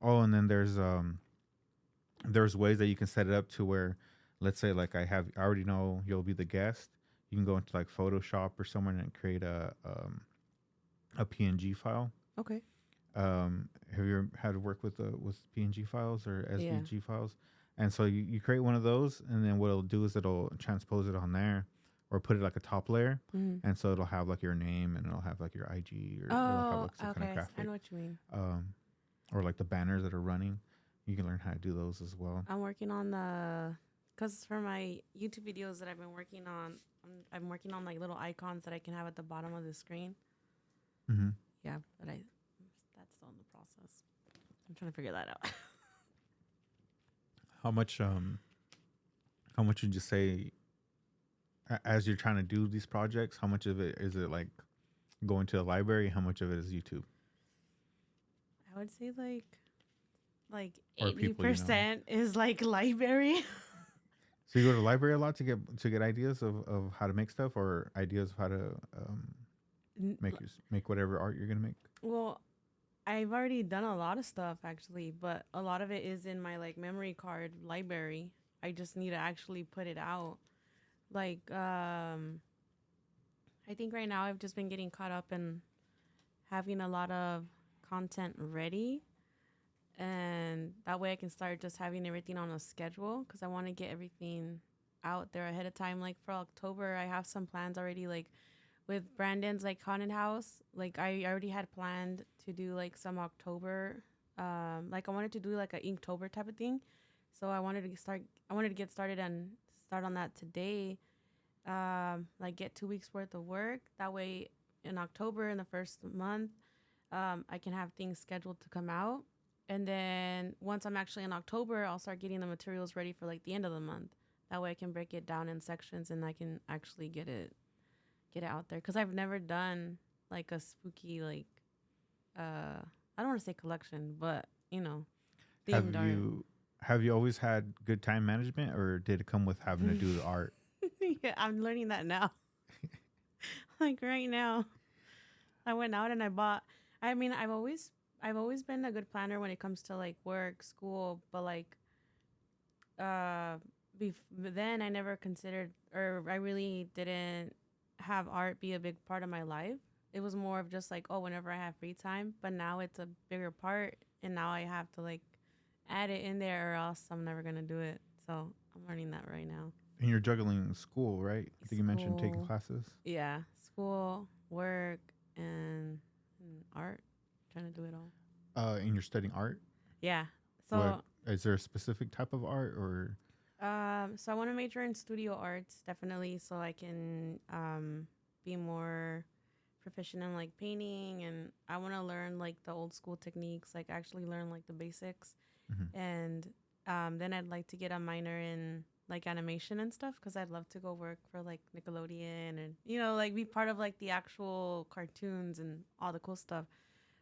Oh, and then there's ways that you can set it up to where, let's say, like I already know you'll be the guest. You can go into like Photoshop or somewhere and create a PNG file. Okay. Have you ever had to work with PNG files or Yeah. SVG files? And so you create one of those, and then what it'll do is it'll transpose it on there, or put it like a top layer, Mm-hmm. and so it'll have like your name, and it'll have like your IG, or it'll have Oh, like some kind of okay. I graphic, know what you mean. um, or like the banners that are running. You can learn how to do those as well. I'm working on cause for my YouTube videos that I've been working on, I'm working on like little icons that I can have at the bottom of the screen. Hmm. Yeah, but that's still in the process. I'm trying to figure that out. How much how much would you say as you're trying to do these projects? How much of it is it like going to the library? How much of it is YouTube I would say like or eighty people you know? percent is like library. So you go to the library a lot to get ideas of how to make stuff or ideas of how to N- make whatever art you're gonna make. well, I've already done a lot of stuff actually, but a lot of it is in my like memory card library. I just need to actually put it out. Like I think right now I've just been getting caught up in having a lot of content ready, and that way I can start just having everything on a schedule cuz I want to get everything out there ahead of time. Like for October, I have some plans already, like with Brandon's like haunted house. Like I already had planned to do like some October, like I wanted to do like a Inktober type of thing. So I wanted to get started and start on that today. Like get 2 weeks worth of work. That way in October in the first month, I can have things scheduled to come out. And then once I'm actually in October, I'll start getting the materials ready for like the end of the month. That way I can break it down in sections and I can actually get it out there. Cause I've never done like a spooky I don't want to say collection, but Have themed art. you have you always had good time management, or did it come with having to do the art? Yeah, I'm learning that now. Like right now, I went out and I bought. I mean, I've always been a good planner when it comes to like work, school, but like uh, then I never considered, or I really didn't have art be a big part of my life. It was more of just like, oh, whenever I have free time. But now it's a bigger part, and now I have to like add it in there, or else I'm never gonna do it. So I'm learning that right now. And you're juggling school, right? I think you mentioned taking School, classes. yeah, school, work, and art. Trying to do it all. And you're studying art. Yeah. What So is there a specific type of art or? so I want to major in studio arts, definitely, so I can be more proficient in like painting, and I want to learn like the old school techniques, like actually learn like the basics, Mhm. and then I'd like to get a minor in like animation and stuff because I'd love to go work for like Nickelodeon and like be part of like the actual cartoons and all the cool stuff.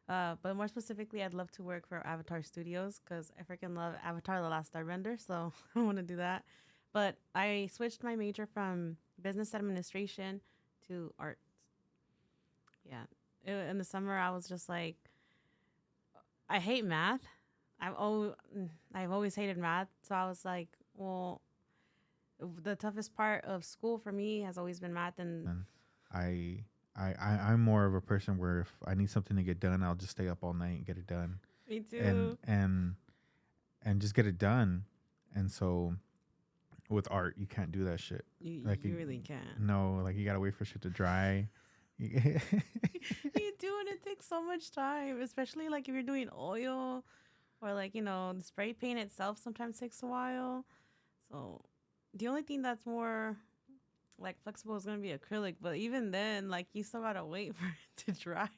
But more specifically, I'd love to work for Avatar Studios because I freaking love Avatar: The Last Airbender. So I want to do that. But I switched my major from business administration to art. Yeah. In the summer, I was just like, I hate math. I've always, I've always hated math. So I was like, well, the toughest part of school for me has always been math. And And I, I'm more of a person where if I need something to get done, I'll just stay up all night and get it done, me and too. and and just get it done. And so with art, you can't do that shit. Like You really can. no, like you gotta wait for shit to dry. You do, and it takes so much time, especially like if you're doing oil or like the spray paint itself sometimes takes a while. So the only thing that's more like flexible is gonna be acrylic, but even then, like you still gotta wait for it to dry.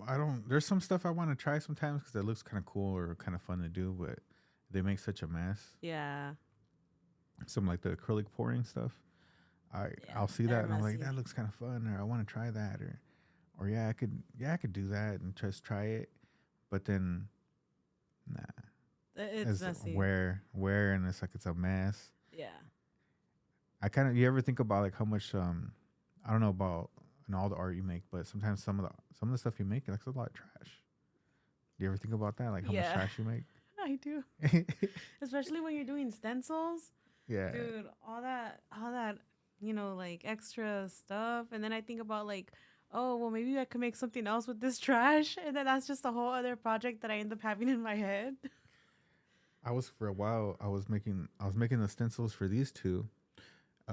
I don't. There's some stuff I want to try sometimes because it looks kind of cool or kind of fun to do, but they make such a mess. Yeah, Some like the acrylic pouring stuff. yeah, I'll see that they're and I'm like, messy. that looks kind of fun, or I want to try that, or I could do that and just try it. But then nah, It's it's messy. and it's like it's a mess. Yeah. I kind of you ever think about like how much I don't know about in all the art you make, but sometimes some of the stuff you make, like, it's a lot of trash. Do you ever think about that? Like how much Yeah, trash you make? I do. Especially when you're doing stencils. Yeah. Dude, all that, like extra stuff. And then I think about like, oh, well, maybe I could make something else with this trash. And then that's just a whole other project that I end up having in my head. I was for a while. I was making the stencils for these two.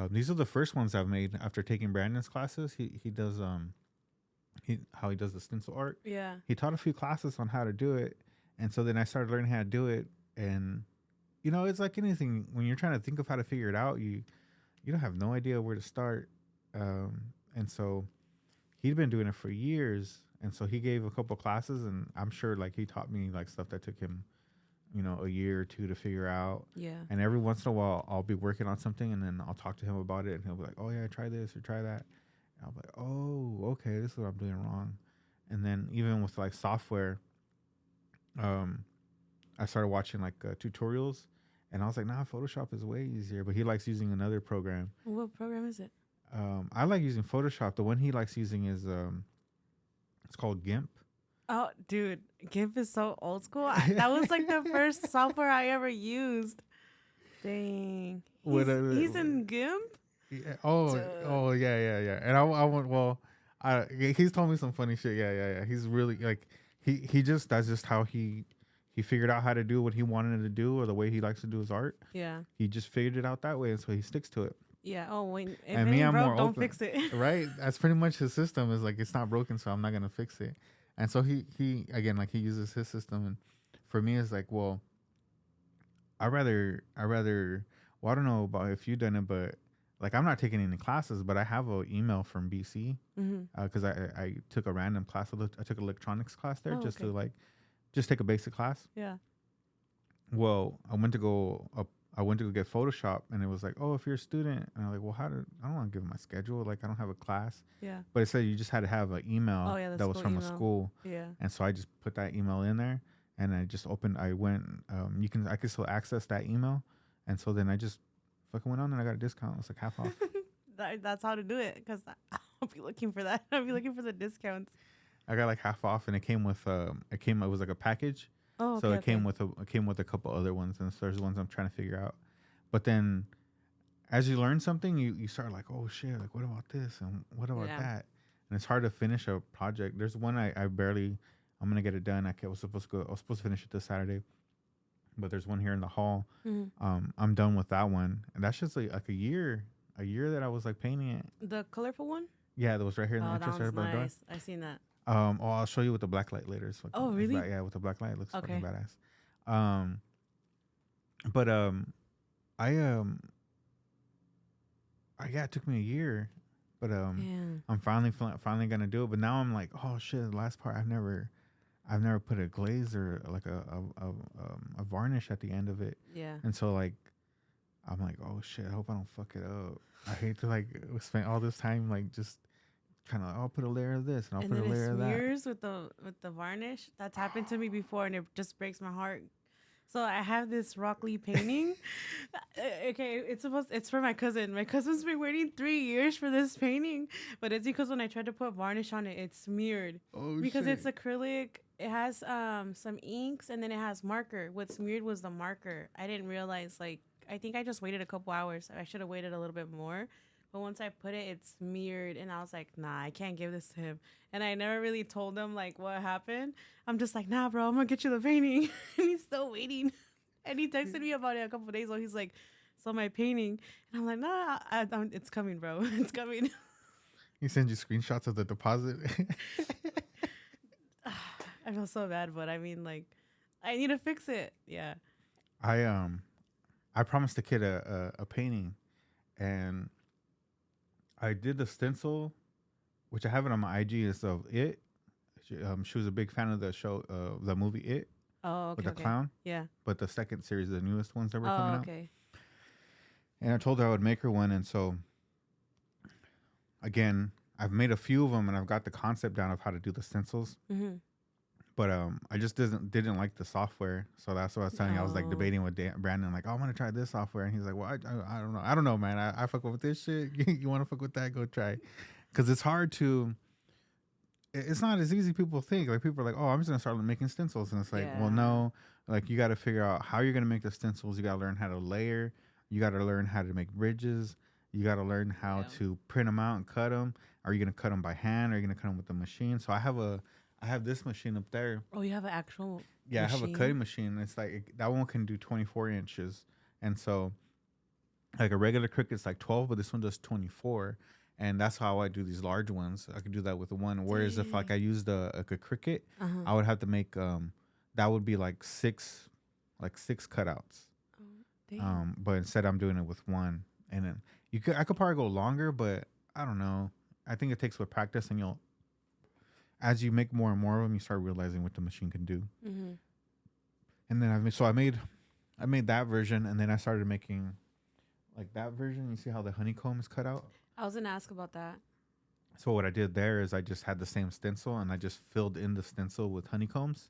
These are the first ones I've made after taking Brandon's classes. He does how he does the stencil art. Yeah. He taught a few classes on how to do it, and so then I started learning how to do it. And it's like anything when you're trying to think of how to figure it out, you don't have no idea where to start. And so he'd been doing it for years, and so he gave a couple classes, and I'm sure like he taught me like stuff that took him a year or two to figure out. Yeah. And every once in a while, I'll be working on something, and then I'll talk to him about it, and he'll be like, "Oh yeah, try this or try that." And I'll be like, "Oh, okay, this is what I'm doing wrong." And then even with like software, I started watching like tutorials, and I was like, "Nah, Photoshop is way easier." But he likes using another program. What program is it? I like using Photoshop. The one he likes using is it's called GIMP. Oh, dude, GIMP is so old school. That was like the first software I ever used. Dang. He's in GIMP? Yeah. Oh, yeah. And I went, well, he's told me some funny shit. Yeah. He's really like, that's just how he figured out how to do what he wanted to do, or the way he likes to do his art. Yeah. He just figured it out that way, and so he sticks to it. Yeah. Oh, wait. If And me, I'm broke, more don't open, fix it. right? That's pretty much his system. Is like, it's not broken, so I'm not gonna fix it. And so he again, like, he uses his system, and for me, it's like, well, I rather. Well, I don't know about if you've done it, but like, I'm not taking any classes, but I have an email from BC because I took a random class. I took an electronics class there just to like just take a basic class. Yeah. Well, I went to go get Photoshop, and it was like, oh, if you're a student, and I'm like, well, I don't want to give my schedule. Like, I don't have a class. Yeah. But it said you just had to have an email that was from email. a school. Yeah. And so I just put that email in there, and I just I could still access that email. And so then I just fucking went on, and I got a discount. It was like half off. That's how to do it, because I'll be looking for that. I'll be looking for the discounts. I got like half off, and it came with it was like a package. Oh, okay, so it came with a couple other ones, and so there's ones I'm trying to figure out. But then as you learn something, you start like, oh shit, like what about this and what about that? And it's hard to finish a project. There's one I'm gonna get it done. I was supposed to finish it this Saturday, but there's one here in the hall. Mm-hmm. I'm done with that one, and that's just like a year that I was like painting it. The colorful one? Yeah, that was right here in the entrance right by the door. I've seen that. I'll show you with the black light later. Oh, really? Yeah, with the black light, it looks Okay. fucking badass. But yeah, it took me a year, but I'm finally gonna do it. But now I'm like, oh shit, the last part I've never put a glaze or like a varnish at the end of it. Yeah. And so like, I'm like, oh shit, I hope I don't fuck it up. I hate to like spend all this time like just trying to, I'll put a layer of this and I'll put a layer of that. And then it smears with the varnish. That's happened to me before, and it just breaks my heart. So I have this Rock Lee painting. Okay, it's for my cousin. My cousin's been waiting 3 years for this painting, but it's because when I tried to put varnish on it, it smeared. Oh, because shit. it's acrylic. It has some inks, and then it has marker. What smeared was the marker. I didn't realize, like, I think I just waited a couple hours. I should have waited a little bit more. But once I put it, it smeared, and I was like, nah, I can't give this to him. And I never really told him, like, what happened. I'm just like, nah, bro, I'm going to get you the painting. And he's still waiting. And he texted me about it a couple of days ago. He's like, saw my painting. And I'm like, nah, it's coming, bro. It's coming. He sends you screenshots of the deposit. I feel so bad, but I mean, like, I need to fix it. Yeah. I promised the kid a painting, and I did the stencil, which I have it on my IG. Is of It. She was a big fan of the show, the movie It. Oh, okay. With the clown. Yeah. But the second series, the newest ones that were coming out. Okay. And I told her I would make her one, and so again, I've made a few of them, and I've got the concept down of how to do the stencils. Mm-hmm. But I just didn't like the software, so that's what I was telling you. I was like debating with Brandon, like, oh, I'm gonna try this software, and he's like, well, I don't know, man. I fuck with this shit. You want to fuck with that? Go try, because it's hard to. it's not as easy people think. Like people are like, oh, I'm just gonna start making stencils, and it's like, well, Yeah. no. Like you got to figure out how you're gonna make the stencils. You got to learn how to layer. You got to learn how to make bridges. You got to learn how Yeah. to print them out and cut them. Are you gonna cut them by hand? Or are you gonna cut them with the machine? So I have this machine up there. Oh, you have an actual Yeah, I have a machine? cutting machine. It's like that one can do 24 inches, and so like a regular Cricut's like 12, but this one does 24. And that's how I do these large ones. I could do that with the one. Whereas if like I Dang. used a Cricut, Uh-huh. I would have to make that would be like six cutouts. Oh, dang. But instead I'm doing it with one. And then I could probably go longer, but I don't know. I think it takes with practice, and you'll as you make more and more of them, you start realizing what the machine can do. Mm-hmm. And then I made that version, and then I started making like that version. You see how the honeycomb is cut out? I was gonna ask about that. So what I did there is I just had the same stencil, and I just filled in the stencil with honeycombs,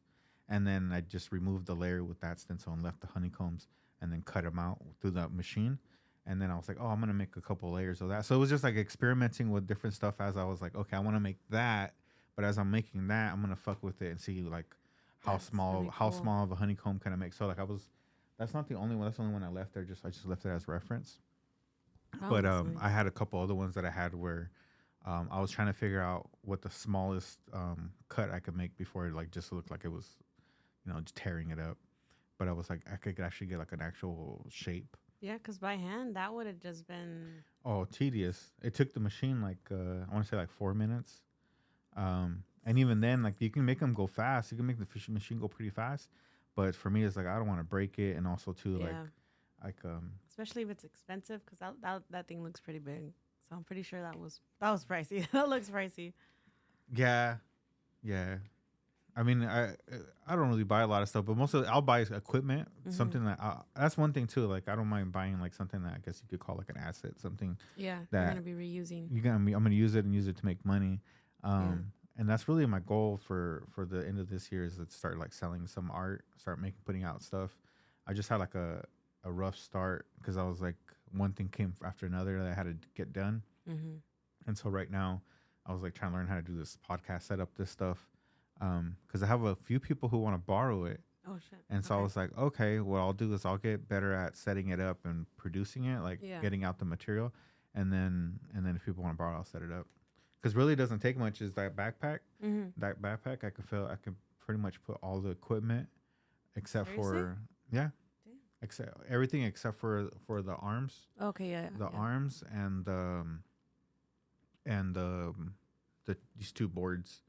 and then I just removed the layer with that stencil and left the honeycombs, and then cut them out through the machine. And then I was like, oh, I'm gonna make a couple layers of that. So it was just like experimenting with different stuff as I was like, okay, I want to make that, but as I'm making that, I'm gonna fuck with it and see like That's really how cool. small of a honeycomb can I make. So like that's not the only one. That's the only one I left there. Just I just left it as reference. Oh, But that's I nice. had a couple other ones that I had where I was trying to figure out what the smallest cut I could make before it like just looked like it was, just tearing it up. But I was like, I could actually get like an actual shape. Yeah, because by hand, that would have just been. Oh, tedious! It took the machine like I want to say like 4 minutes. And even then, like you can make them go fast. You can make the fish machine go pretty fast. But for me, it's like I don't want to break it, and also too Yeah. like. Especially if it's expensive, because that thing looks pretty big. So I'm pretty sure that was pricey. That looks pricey. Yeah, yeah. I mean, I don't really buy a lot of stuff, but I'll buy equipment, Mm-hmm. something that's one thing too. Like I don't mind buying like something that I guess you could call like an asset, something Yeah, you're that gonna be reusing. I'm gonna use it and use it to make money. Yeah. And that's really my goal for the end of this year is to start like selling some art, start making putting out stuff. I just had like a rough start because I was like one thing came after another that I had to get done, Mm-hmm. and so right now I was like trying to learn how to do this podcast, set up this stuff, because I have a few people who want to borrow it. Oh shit. And so I Okay. was like, okay, what I'll do is I'll get better at setting it up and producing it, like Yeah. getting out the material, and then if people want to borrow, I'll set it up. Because really, it doesn't take much. Is that backpack? Mm-hmm. That backpack, I could pretty much put all the equipment except Seriously? for yeah, Damn. except everything except for Okay. Yeah. the Yeah. arms and the these two boards,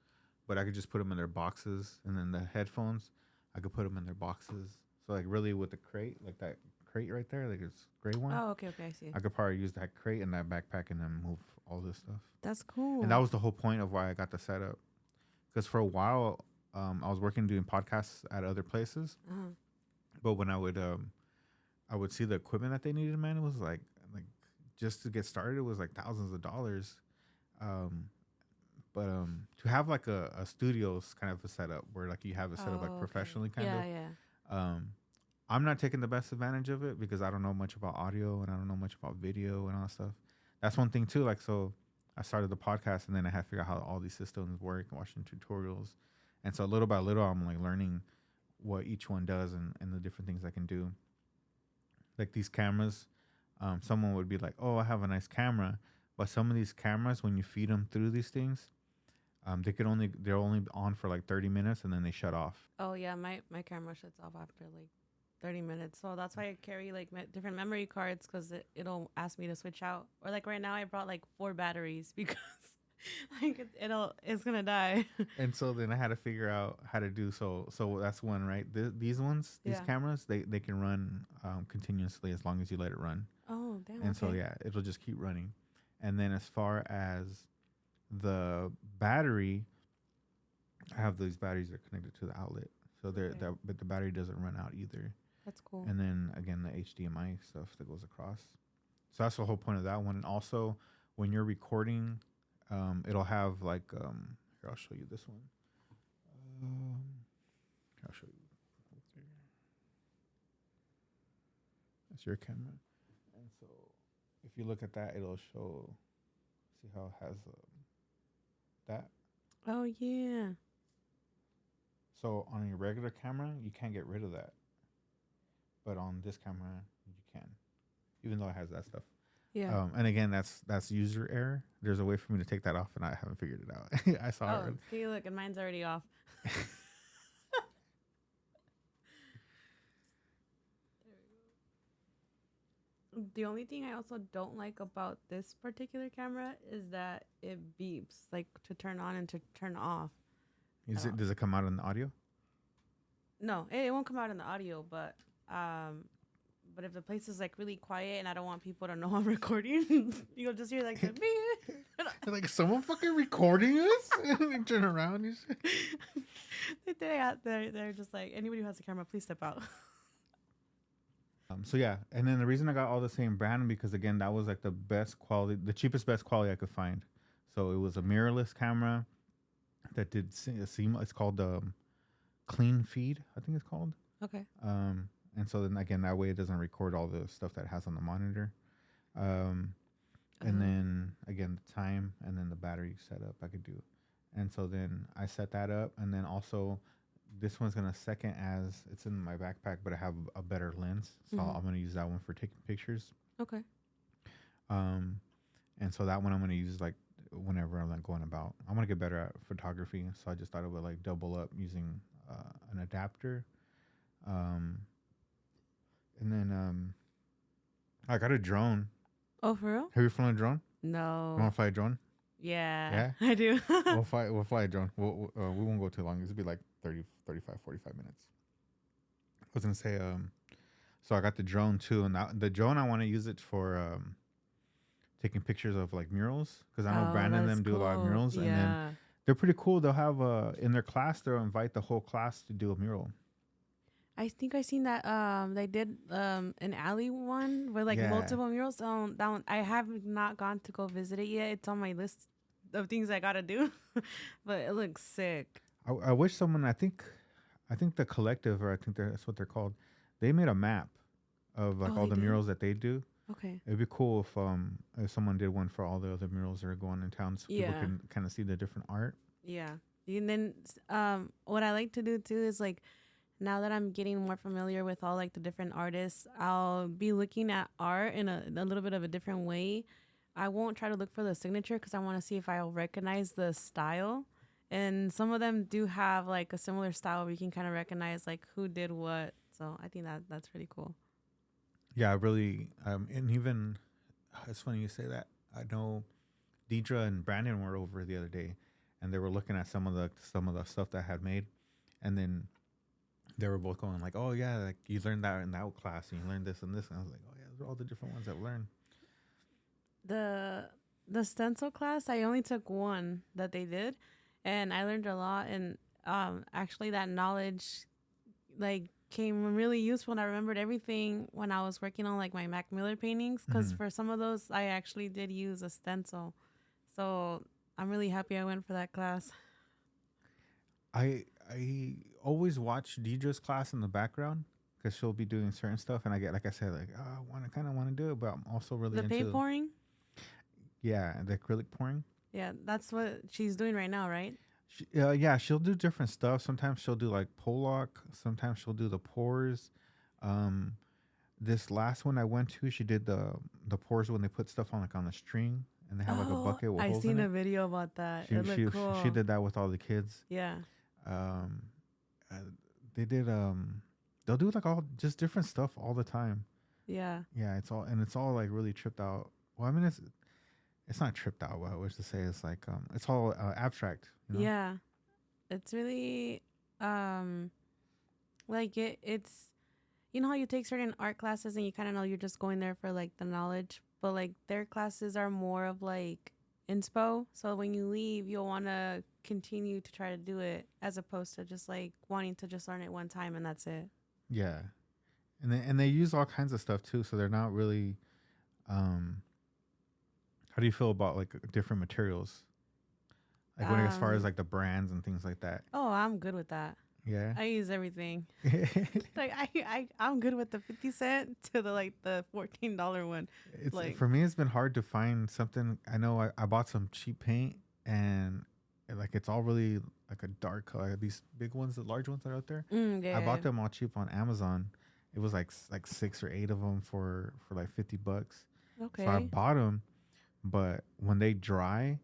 but I could just put them in their boxes, and then the headphones, I could put them in their boxes. So like really with the crate, like that crate right there, like it's gray one, Oh. Okay. Okay. I see. I could probably use that crate and that backpack and then move all this stuff. That's And that cool. was the whole point of why I got the setup. Because for a while, I was working doing podcasts at other places, Uh-huh. but when I would see the equipment that they needed, man, it was like just to get started, it was like thousands of dollars. Um, but to have like a studio's kind of a setup where like you have it set up like Oh. Okay. professionally, kind Yeah. of. Yeah. Um, I'm not taking the best advantage of it because I don't know much about audio and I don't know much about video and all that stuff. That's one thing too. Like so, I started the podcast and then I had to figure out how all these systems work and watching tutorials. And so little by little, I'm like learning what each one does and the different things I can do. Like these cameras, someone would be like, "Oh, I have a nice camera," but some of these cameras, when you feed them through these things, they're only on for like 30 minutes and then they shut off. Oh yeah. My camera shuts off after like 30 minutes. So that's why I carry like different memory cards because it'll ask me to switch out. Or like right now, I brought like 4 batteries because like it's gonna die. And so then I had to figure out how to do so. So that's one, right? These ones, these Yeah. cameras, they can run continuously as long as you let it run. Oh damn. And so Okay. yeah, it'll just keep running. And then as far as the battery, I have these batteries that are connected to the outlet, so Okay. but the battery doesn't run out either. That's cool. And then again, the HDMI stuff that goes across. So that's the whole point of that one. And also, when you're recording, it'll have like here I'll show you this one. Um, I'll show you. That's your camera. And so, if you look at that, it'll show. See how it has that. Oh yeah. So on your regular camera, you can't get rid of that, but on this camera, you can, even though it has that stuff. Yeah. And again, that's user error. There's a way for me to take that off, and I haven't figured it out. I saw Oh, it. see, look, and mine's already off. The only thing I also don't like about this particular camera is that it beeps, like to turn on and to turn off. Is it? Does it come out in the audio? No, it won't come out in the audio, um, but if the place is like really quiet and I don't want people to know I'm recording, you'll just hear like the beep. Like someone fucking recording us, and they turn around. And They're just like, anybody who has a camera, please step out. So yeah, and then the reason I got all the same brand because again that was like the best quality, the cheapest best quality I could find. So it was a mirrorless camera that did seem. It's called Clean Feed, I think it's called. Okay. And so then again that way it doesn't record all the stuff that it has on the monitor. And then again the time and then the battery setup I could do, and so then I set that up, and then also this one's gonna second as it's in my backpack, but I have a better lens, so I'm gonna use that one for taking pictures. Okay. And so that one I'm gonna use like whenever I'm like going about. I'm gonna get better at photography, so I just thought it would like double up using an adapter. And then I got a drone. Oh, for real? Have you flown a drone? No. You want to fly a drone? Yeah. I do. We'll fly a drone. We won't go too long. This will be like 30, 35, 45 minutes. I was going to say, so I got the drone too. And the drone, I want to use it for taking pictures of like murals. Because I know Brandon and them do a lot of murals. Yeah. And then they're pretty cool. They'll have, in their class, they'll invite the whole class to do a mural. I think I seen that they did an alley one with like multiple murals. That one I have not gone to go visit it yet. It's on my list of things I gotta do, but it looks sick. I wish someone. I think the collective, or I think that's what they're called. They made a map of like all the murals that they do. Okay. It'd be cool if someone did one for all the other murals that are going in town, so people can kind of see the different art. Yeah, and then what I like to do too is like, now that I'm getting more familiar with all like the different artists, I'll be looking at art in a little bit of a different way. I won't try to look for the signature because I want to see if I'll recognize the style. And some of them do have like a similar style where you can kind of recognize like who did what. So I think that's pretty cool. Yeah, I really, and even, it's funny you say that. I know Deidre and Brandon were over the other day, and they were looking at some of the stuff that I had made, and then they were both going like, "Oh yeah, like you learned that in that class, and you learned this and this." And I was like, "Oh yeah, those are all the different ones I've learned." The stencil class, I only took one that they did, and I learned a lot. And actually, that knowledge like came really useful. And I remembered everything when I was working on like my Mac Miller paintings, because for some of those, I actually did use a stencil. So I'm really happy I went for that class. I always watch Deidre's class in the background because she'll be doing certain stuff, and I get, like I said, like, oh, I kind of want to do it, but I'm also really into paint pouring. Yeah, the acrylic pouring. Yeah, that's what she's doing right now, right? Yeah, she'll do different stuff. Sometimes she'll do like Pollock. Sometimes she'll do the pours. This last one I went to, she did the pours when they put stuff on like on the string, and they have like a bucket with holes in it. I seen a video about that. It looked cool. She did that with all the kids. Yeah. They did they'll do like all just different stuff all the time. Yeah. Yeah, it's all like really tripped out. Well, I mean it's not tripped out. What I wish to say is like it's all abstract. You know? Yeah, it's really like it's, you know how you take certain art classes and you kind of know you're just going there for like the knowledge, but like their classes are more of like inspo. So when you leave, you'll want to continue to try to do it as opposed to just like wanting to just learn it one time and that's it. Yeah, and they use all kinds of stuff too. So they're not really. How do you feel about like different materials? Like when as far as like the brands and things like that. Oh, I'm good with that. Yeah. I use everything. Like I'm good with the 50 cent to the like the $14 one. It's like, for me, it's been hard to find something. I know I bought some cheap paint and like it's all really like a dark color. These big ones, the large ones that are out there. I Yeah. bought them all cheap on Amazon. It was like 6 or 8 of them for like $50. So I Okay. bought them, but when they dry,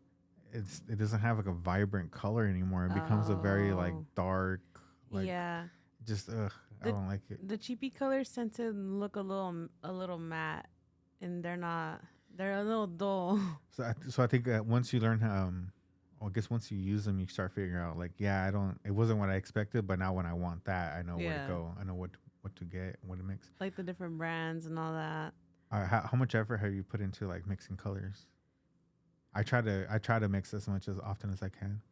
it doesn't have like a vibrant color anymore. It becomes a very like Oh. dark, like Yeah. just I The don't like it. the cheapy colors tend to look a little matte, and they're not. They're a little dull. So I think that once you learn how, well, I guess once you use them, you start figuring out like, yeah, I don't. It wasn't what I expected, but now when I want that, I know where to Yeah. go. I know what to get, what to mix. Like the different brands and all that. How much effort have you put into like mixing colors? I try to mix as much as often as I can.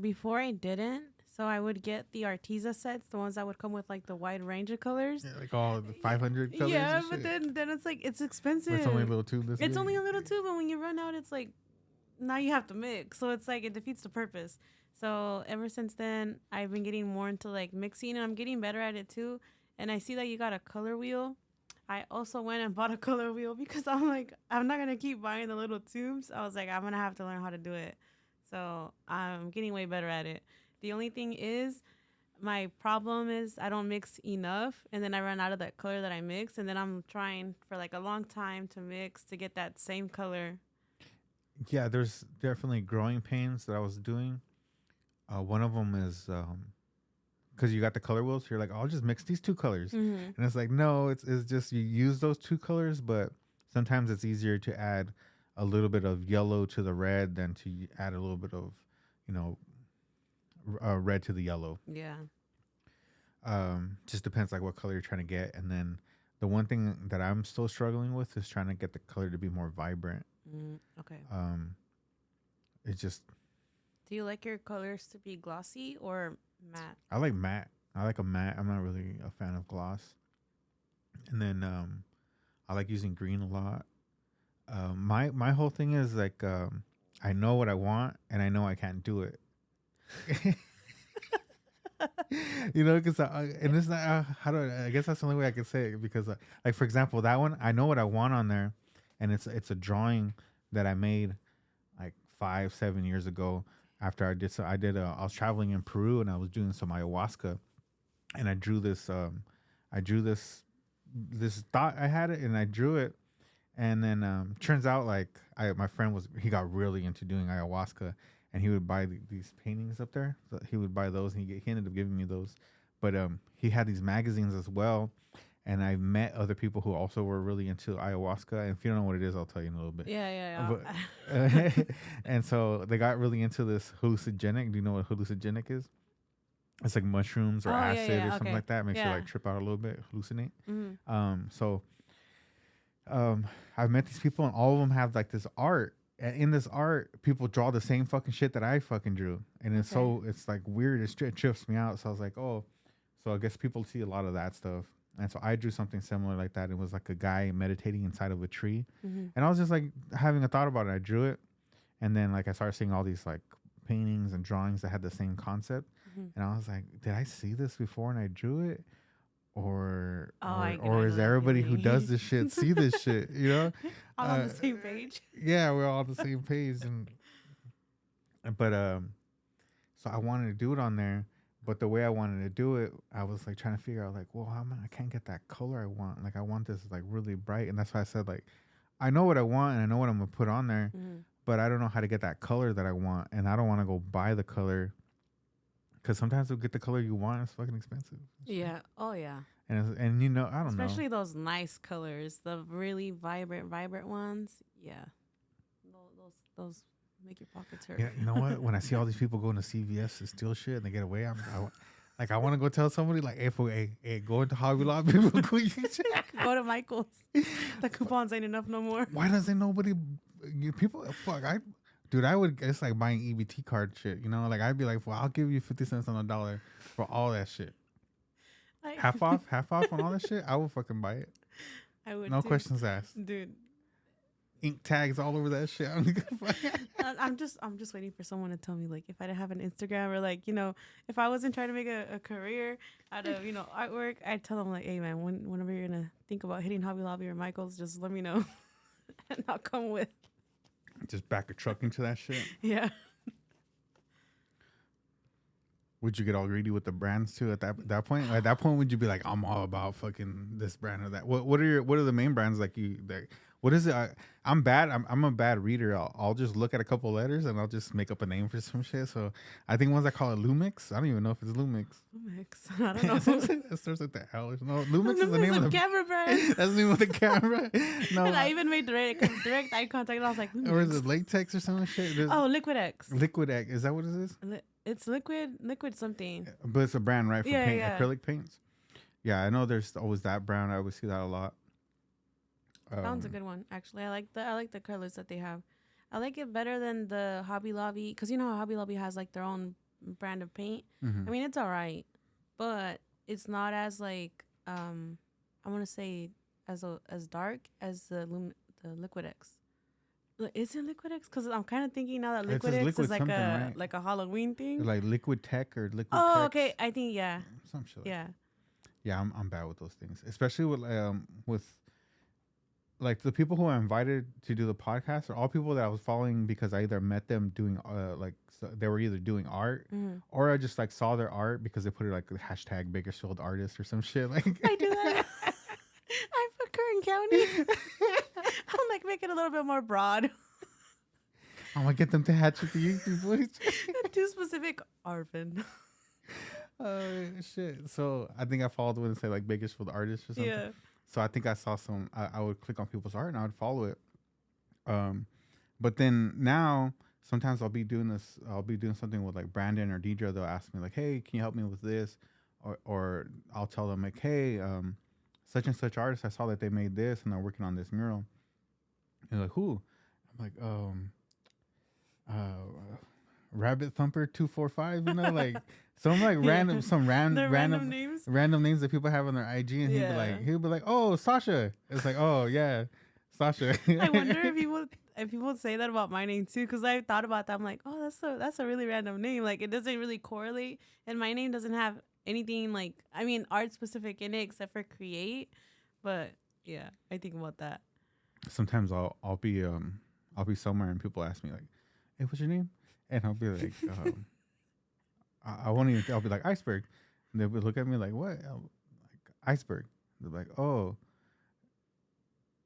Before I didn't, so I would get the Arteza sets, the ones that would come with like the wide range of colors. Yeah, like all the 500 colors. Yeah, And but shit. then it's like it's But expensive. it's only a little tube. This It's big. only a little tube, but when you run out, it's like now you have to mix. So it's like it defeats the purpose. So ever since then, I've been getting more into like mixing, and I'm getting better at it too. And I see that you got a color wheel. I also went and bought a color wheel because I'm like, I'm not gonna keep buying the little tubes. I was like, I'm gonna have to learn how to do it. So I'm getting way better at it. The only thing is, my problem is I don't mix enough, and then I run out of that color that I mix, and then I'm trying for like a long time to mix to get that same color. Yeah, there's definitely growing pains that I was doing. One of them is because you got the color wheels. You're like, I'll just mix these two colors, Mm-hmm. and it's like, no, it's just you use those two colors, but sometimes it's easier to add a little bit of yellow to the red than to add a little bit of, you know, red to the yellow. Yeah. Just depends like what color you're trying to get, and then the one thing that I'm still struggling with is trying to get the color to be more vibrant. Okay. Um, it's just Do you like your colors to be glossy or matte? I like matte. I like a matte. I'm not really a fan of gloss. And then I like using green a lot. My whole thing is like I know what I want and I know I can't do it. You know, because and it's not how do I guess that's the only way I can say it because like for example that one I know what I want on there, and it's a drawing that I made like 5-7 years ago after I was traveling in Peru and I was doing some ayahuasca, and I drew this thought I had it and I drew it, and then turns out like my friend he got really into doing ayahuasca, and he would buy these paintings up there. So he would buy those, and he ended up giving me those. But he had these magazines as well, and I met other people who also were really into ayahuasca. And if you don't know what it is, I'll tell you in a little bit. Yeah. But, and so they got really into this hallucinogenic. Do you know what hallucinogenic is? It's like mushrooms or Oh, yeah, acid yeah, or something okay. like that. Makes you Yeah. like trip out a little bit, hallucinate. Mm-hmm. So I've met these people, and all of them have like this art. And in this art, people draw the same fucking shit that I fucking drew, and it's like weird. It trips me out. So I was like, oh, so I guess people see a lot of that stuff. And so I drew something similar like that. It was like a guy meditating inside of a tree, Mm-hmm. and I was just like having a thought about it. I drew it, and then like I started seeing all these like paintings and drawings that had the same concept, Mm-hmm. and I was like, did I see this before and I drew it? Or Oh, I or know is that everybody who feeling. does this shit see this shit? You know, All on the same page. yeah, we're all on the same page, but so I wanted to do it on there, but the way I wanted to do it, I was like trying to figure out like, well, I can't get that color I want. Like I want this like really bright, and that's why I said like, I know what I want and I know what I'm gonna put on there, Mm-hmm. but I don't know how to get that color that I want, and I don't want to go buy the color. Because sometimes to get the color you want, it's fucking expensive. Yeah. Oh, yeah. And you know, I don't know. Especially those nice colors, the really vibrant ones. Yeah. Those make your pockets hurt. Yeah, you know what? When I see all these people going to CVS to steal shit and they get away, I want to go tell somebody like, hey, go into Hobby Lobby. Go to Michael's. The coupons ain't enough no more. Why doesn't nobody? People, fuck, I would. It's like buying EBT card shit. You know, like I'd be like, well, I'll give you 50 cents on the dollar for all that shit. Half off on all that shit. I will fucking buy it. I would. No too. questions asked. Dude. Ink tags all over that shit. I'm just waiting for someone to tell me like if I didn't have an Instagram or like if I wasn't trying to make a career out of artwork, I'd tell them like, hey man, whenever you're gonna think about hitting Hobby Lobby or Michael's, just let me know, and I'll come with. Just back a truck into that shit. Yeah. Would you get all greedy with the brands too at that point? At that point, would you be like, I'm all about fucking this brand or that? What are the main brands like you that? What is it? I'm bad. I'm a bad reader. I'll just look at a couple letters and I'll just make up a name for some shit. So I think ones I call it Lumix. I don't even know if it's Lumix. Lumix. I don't know. It starts with the L. No, Lumix is the Lumix name of the camera brand. That's the name of the camera. No, And I even made direct eye contact, and I was like, or is Lumix. it latex or some shit? Oh, Liquid X. Liquid X. Is that what it is? It's liquid something. But it's a brand, right? For Yeah, paint, yeah. acrylic paints. Yeah, I know there's always that brand. I always see that a lot. That one's a good one, actually. I like the colors that they have. I like it better than the Hobby Lobby, because you know how Hobby Lobby has like their own brand of paint. Mhm. I mean, it's all right, but it's not as like I want to say as dark as the Liquid X. Is it Liquid X? Because I'm kind of thinking now that It Liquid says X Liquid is like something, a right? like a Halloween thing. Like Liquid Tech or Liquid Oh, Tex. okay. I think yeah, Some shit. Like yeah. Yeah, I'm bad with those things, especially with like the people who I invited to do the podcast are all people that I was following because I either met them doing they were either doing art or I just like saw their art because they put it like the hashtag Bakersfield artist or some shit. Like I do that. I put Kern County. I'll like make it a little bit more broad. I'm gonna get them to hatch with the YouTube voice. Too specific, Arvin. Oh shit! So I think I followed one and say like Bakersfield artist or something. Yeah. So I think I saw some. I would click on people's art and I would follow it. But then now sometimes I'll be doing this. I'll be doing something with like Brandon or Deidre. They'll ask me like, "Hey, can you help me with this?" Or I'll tell them like, "Hey, such and such artist. I saw that they made this and they're working on this mural." And they're like, "Who?" I'm like, Rabbit Thumper 245. You know, like some like random random names. random names that people have on their IG, and he'd be like, "Oh, Sasha." It's like, "Oh yeah, Sasha." I wonder if people say that about my name too, because I thought about that. I'm like, oh, that's a really random name. Like it doesn't really correlate, and my name doesn't have anything like art specific in it except for create. But yeah, I think about that. Sometimes I'll be somewhere and people ask me like, "Hey, what's your name?" And I'll be like, I won't even. I'll be like Iceberg, and they'll look at me like, "What?" Like Iceberg. They're like, "Oh,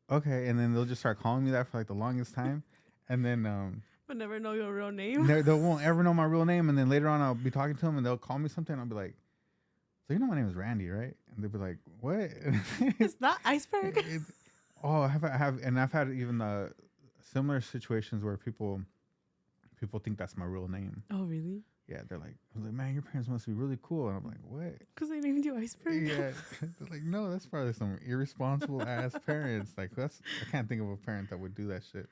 okay." And then they'll just start calling me that for like the longest time, and then But never know your real name. they won't ever know my real name. And then later on, I'll be talking to them, and they'll call me something. And I'll be like, "So you know my name is Randy, right?" And they'll be like, "What?" It's not Iceberg. I have, and I've had even similar situations where people think that's my real name. Oh, really? Yeah, they're like, I was like, "Man, your parents must be really cool." And I'm like, "What?" Because they named you Iceberg? Yeah. They're like, "No, that's probably some irresponsible ass parents." Like, I can't think of a parent that would do that shit.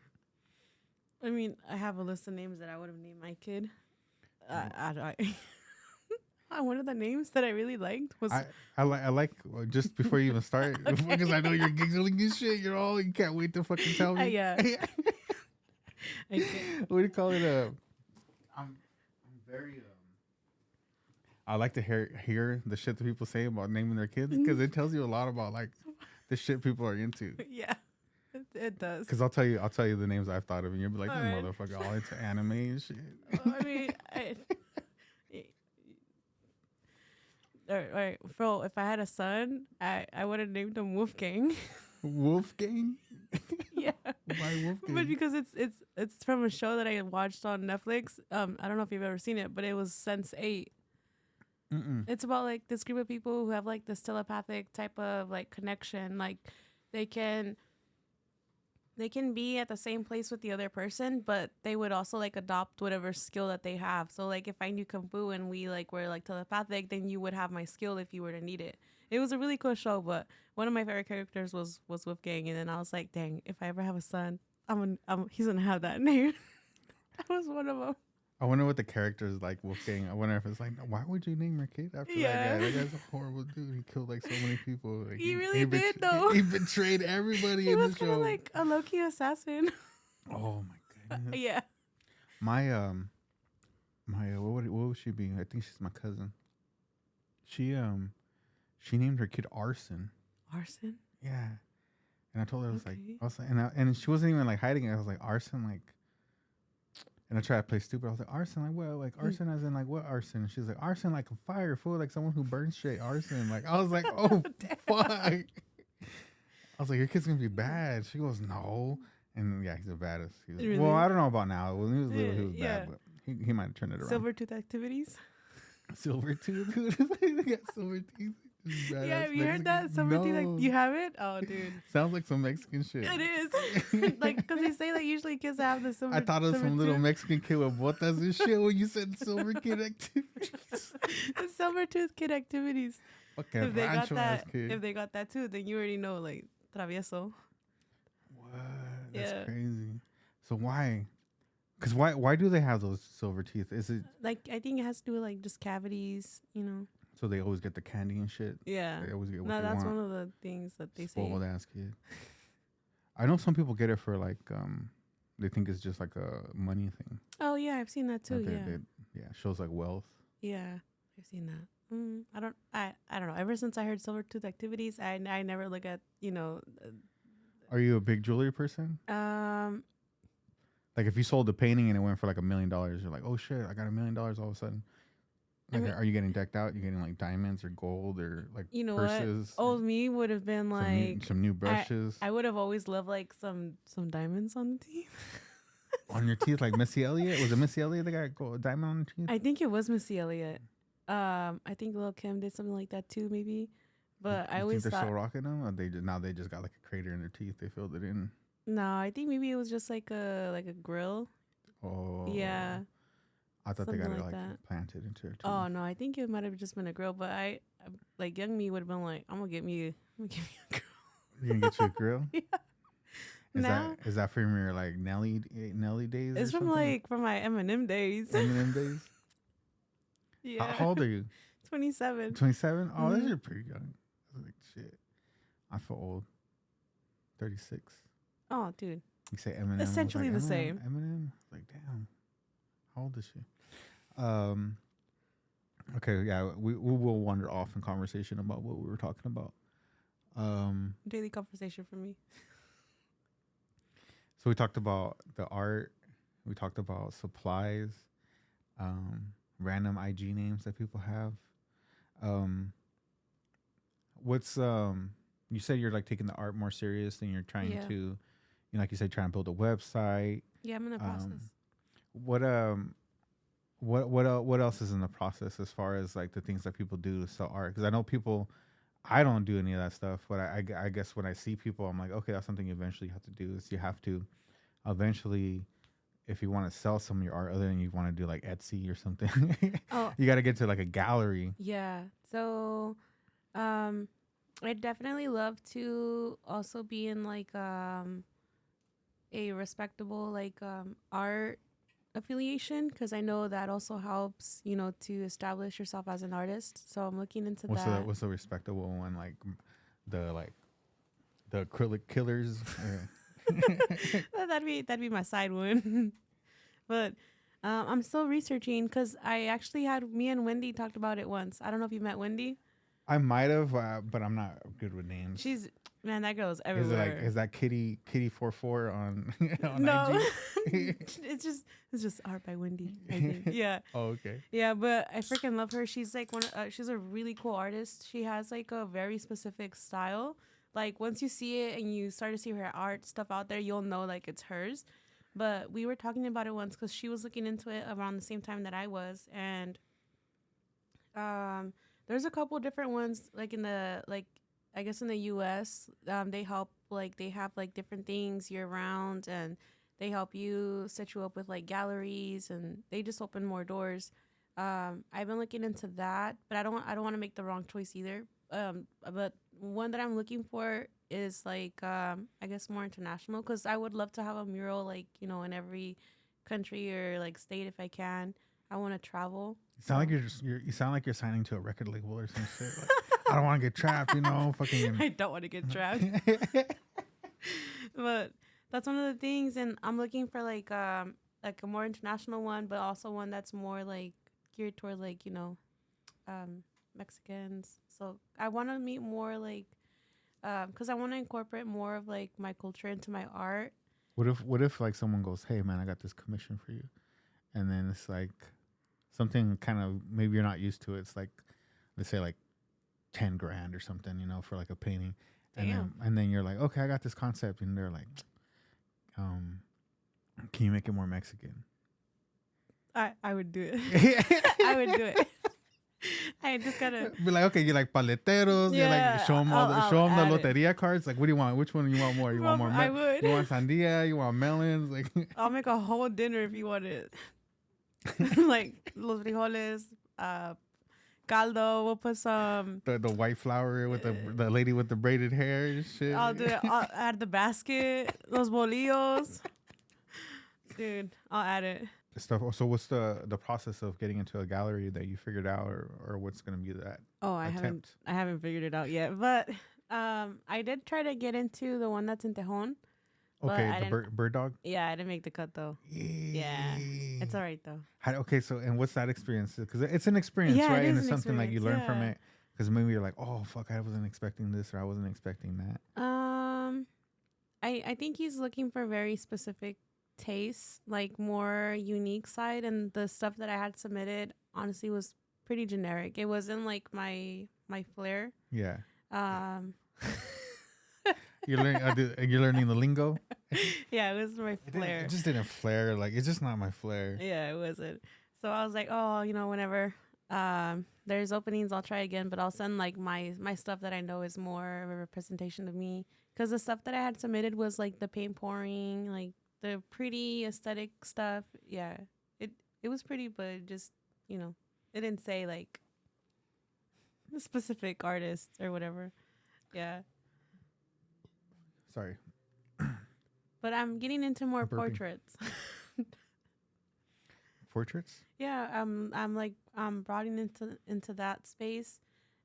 I mean, I have a list of names that I would have named my kid. One of the names that I really liked was... I like just before you even start, because I know you're giggling and shit. You can't wait to fucking tell me. Yeah. I can't. What do you call it? I'm very... I like to hear the shit that people say about naming their kids, because it tells you a lot about like the shit people are into. Yeah, it does. Because I'll tell you the names I've thought of, and you'll be like, All "This right. motherfucker all into anime and shit." I mean, all right. Bro, if I had a son, I would have named him Wolfgang. Wolfgang? Yeah. Why Wolfgang? But because it's from a show that I watched on Netflix. I don't know if you've ever seen it, but it was Sense8. It's about like this group of people who have like this telepathic type of like connection. Like they can be at the same place with the other person, but they would also like adopt whatever skill that they have. So like if I knew Kung Fu and we like were like telepathic, then you would have my skill if you were to need it. It was a really cool show, but one of my favorite characters was Wolfgang, and then I was like, dang, if I ever have a son, he's gonna have that name. That was one of them. I wonder what the character is like, Wolfgang. I wonder if it's like, why would you name your kid after that guy? That guy's a horrible dude. He killed like so many people. Like, He really did, though. He betrayed everybody He in was the kind show. of like a low-key assassin. Oh my goodness. Yeah. My what would she be? I think she's my cousin. She named her kid Arson. Arson? Yeah. And I told her, I was Okay. like, and she wasn't even like hiding it. I was like, Arson, like, And I tried to play stupid. I was like, arson, like what? Like arson as in like what arson? And she's like, arson like a fire, fool, like someone who burns shit, arson. Like I was like, oh fuck. I was like, your kid's gonna be bad. She goes, no. And yeah, he's the baddest. He was, Really? well, I don't know about now. When he was little, he was Yeah. bad, but he might have turned it around. Silver tooth activities. Silver tooth, dude. He got silver teeth. Yeah, have you heard that? Silver teeth, like, you have it? Oh, dude. Sounds like some Mexican shit. It is. Like, because they say, like, usually kids have the silver I thought it was some little tooth. Mexican kid with botas and shit when you said silver kid activities. The silver tooth kid activities. Fucking If they got rancho ass that, kid. if they got that too, then you already know, like, travieso. What? That's Yeah. crazy. So why? Because why do they have those silver teeth? Is it Like, I think it has to do with, like, just cavities, you know? so they always get the candy and shit? Yeah. They always get what No, they that's want. one of the things that they say. Spoiled ass kid. I know some people get it for like they think it's just like a money thing. Oh, yeah, I've seen that too, Like yeah. yeah, shows like wealth. Yeah, I've seen that. I don't know. Ever since I heard silver tooth activities, I never look at, you know, Are you a big jewelry person? Like if you sold the painting and it went for like $1 million, you're like, oh shit, I got $1 million all of a sudden. I Like, mean- are you getting decked out? You getting like diamonds or gold or like you know purses? what? Old me would have been like, some new brushes I would have always loved like some diamonds on the teeth. on your teeth, like Missy Elliott. Was it Missy Elliott that got a diamond on her teeth? I think it was Missy Elliott. I think Lil Kim did something like that too, maybe. But I You always think they're thought, still rocking them, or now they just got like a crater in their teeth. They filled it in. no, I think maybe it was just like a grill. Oh Yeah. I thought they got something it like like that. planted into her tooth. Oh no, I think it might have just been a grill. But I like young me would have been like, I'm gonna get me a grill. You gonna get you a grill? Yeah. Is Now- that from your like Nelly days? It's or from something? like from my Eminem days. Eminem days. Yeah. How old are you? 27. 27. Oh, Mhm. you're pretty young. I was like, shit. I feel old. 36. Oh, dude. You say Eminem. I was Essentially like, the same. Eminem. Like, damn. How old is she? Okay, yeah, we will wander off in conversation about what we were talking about. Daily conversation for me. So we talked about the art. We talked about supplies, random IG names that people have. What's you said you're like taking the art more serious and you're trying Yeah. to, you know, like you said, trying to build a website. Yeah, I'm in the process. What else is in the process as far as like the things that people do to sell art? Because I know people, I don't do any of that stuff, but I guess when I see people, I'm like, okay, that's something you eventually have to do. Is you have to eventually, if you want to sell some of your art, other than you want to do like Etsy or something, Oh. you got to get to like a gallery. Yeah. So, I'd definitely love to also be in like a respectable like art affiliation, because I know that also helps, you know, to establish yourself as an artist. So I'm looking into that. What's the respectable one? Like the acrylic killers. That'd be my side one. But I'm still researching, because I actually had me and Wendy talked about it once. I don't know if you met Wendy. I might have, but I'm not good with names. She's, man, that girl's Is everywhere. it like, is that Kitty 44 on No, IG? it's just art by Wendy. I think. Yeah, Oh, okay. yeah, but I freaking love her. She's like she's a really cool artist. She has like a very specific style. Like once you see it and you start to see her art stuff out there, you'll know like it's hers. But we were talking about it once because she was looking into it around the same time that I was, and there's a couple different ones like in the like I guess in the U.S. They help, like they have like different things year round, and they help you set you up with like galleries, and they just open more doors. I've been looking into that, but I don't want to make the wrong choice either. But one that I'm looking for is like I guess more international, because I would love to have a mural like, you know, in every country or like state if I can. I want to travel. You sound like you sound like you're signing to a record label or some shit. Like, I don't want to get trapped, you know. Fucking. I don't want to get trapped. But that's one of the things, and I'm looking for like a more international one, but also one that's more like geared toward like, you know, Mexicans. So I want to meet more like because I want to incorporate more of like my culture into my art. What if like someone goes, hey man, I got this commission for you, and then it's like something kind of maybe you're not used to. It's like let's say like 10 grand or something, for like a painting. Damn. And then you're like, okay, I got this concept, and they're like, can you make it more Mexican? I would do it. I would do it. I just gotta be like, okay, you like paleteros, you like show them show them the loteria cards. Like, what do you want? Which one do you want more? You want more? I would. You want sandia? You want melons? Like, I'll make a whole dinner if you want it. Like los frijoles, caldo. We'll put some the white flour with the lady with the braided hair and shit. I'll do it. I'll add the basket, los bolillos. Dude, I'll add it. Stuff. So what's the process of getting into a gallery that you figured out, or what's going to be that? Oh, I haven't figured it out yet, but I did try to get into the one that's in Tejon. Okay, the bird dog. Yeah, I didn't make the cut though. Yeah, it's all right though. Okay, so and what's that experience? Because it's an experience, right? And it's something like you learn from it. Because maybe you're like, oh fuck, I wasn't expecting this, or I wasn't expecting that. I think he's looking for very specific tastes, like more unique side, and the stuff that I had submitted honestly was pretty generic. It wasn't like my flair. Yeah. You're learning the lingo. Yeah, it was my flair. It just didn't flare. Like, it's just not my flair. Yeah, it wasn't. So I was like, oh, whenever there's openings, I'll try again, but I'll send like my stuff that I know is more of a representation of me, because the stuff that I had submitted was like the paint pouring, like the pretty aesthetic stuff. Yeah, it was pretty, but it just, it didn't say like a specific artist or whatever. Yeah. Sorry. But I'm getting into more portraits. Portraits? Yeah, I'm broadening into that space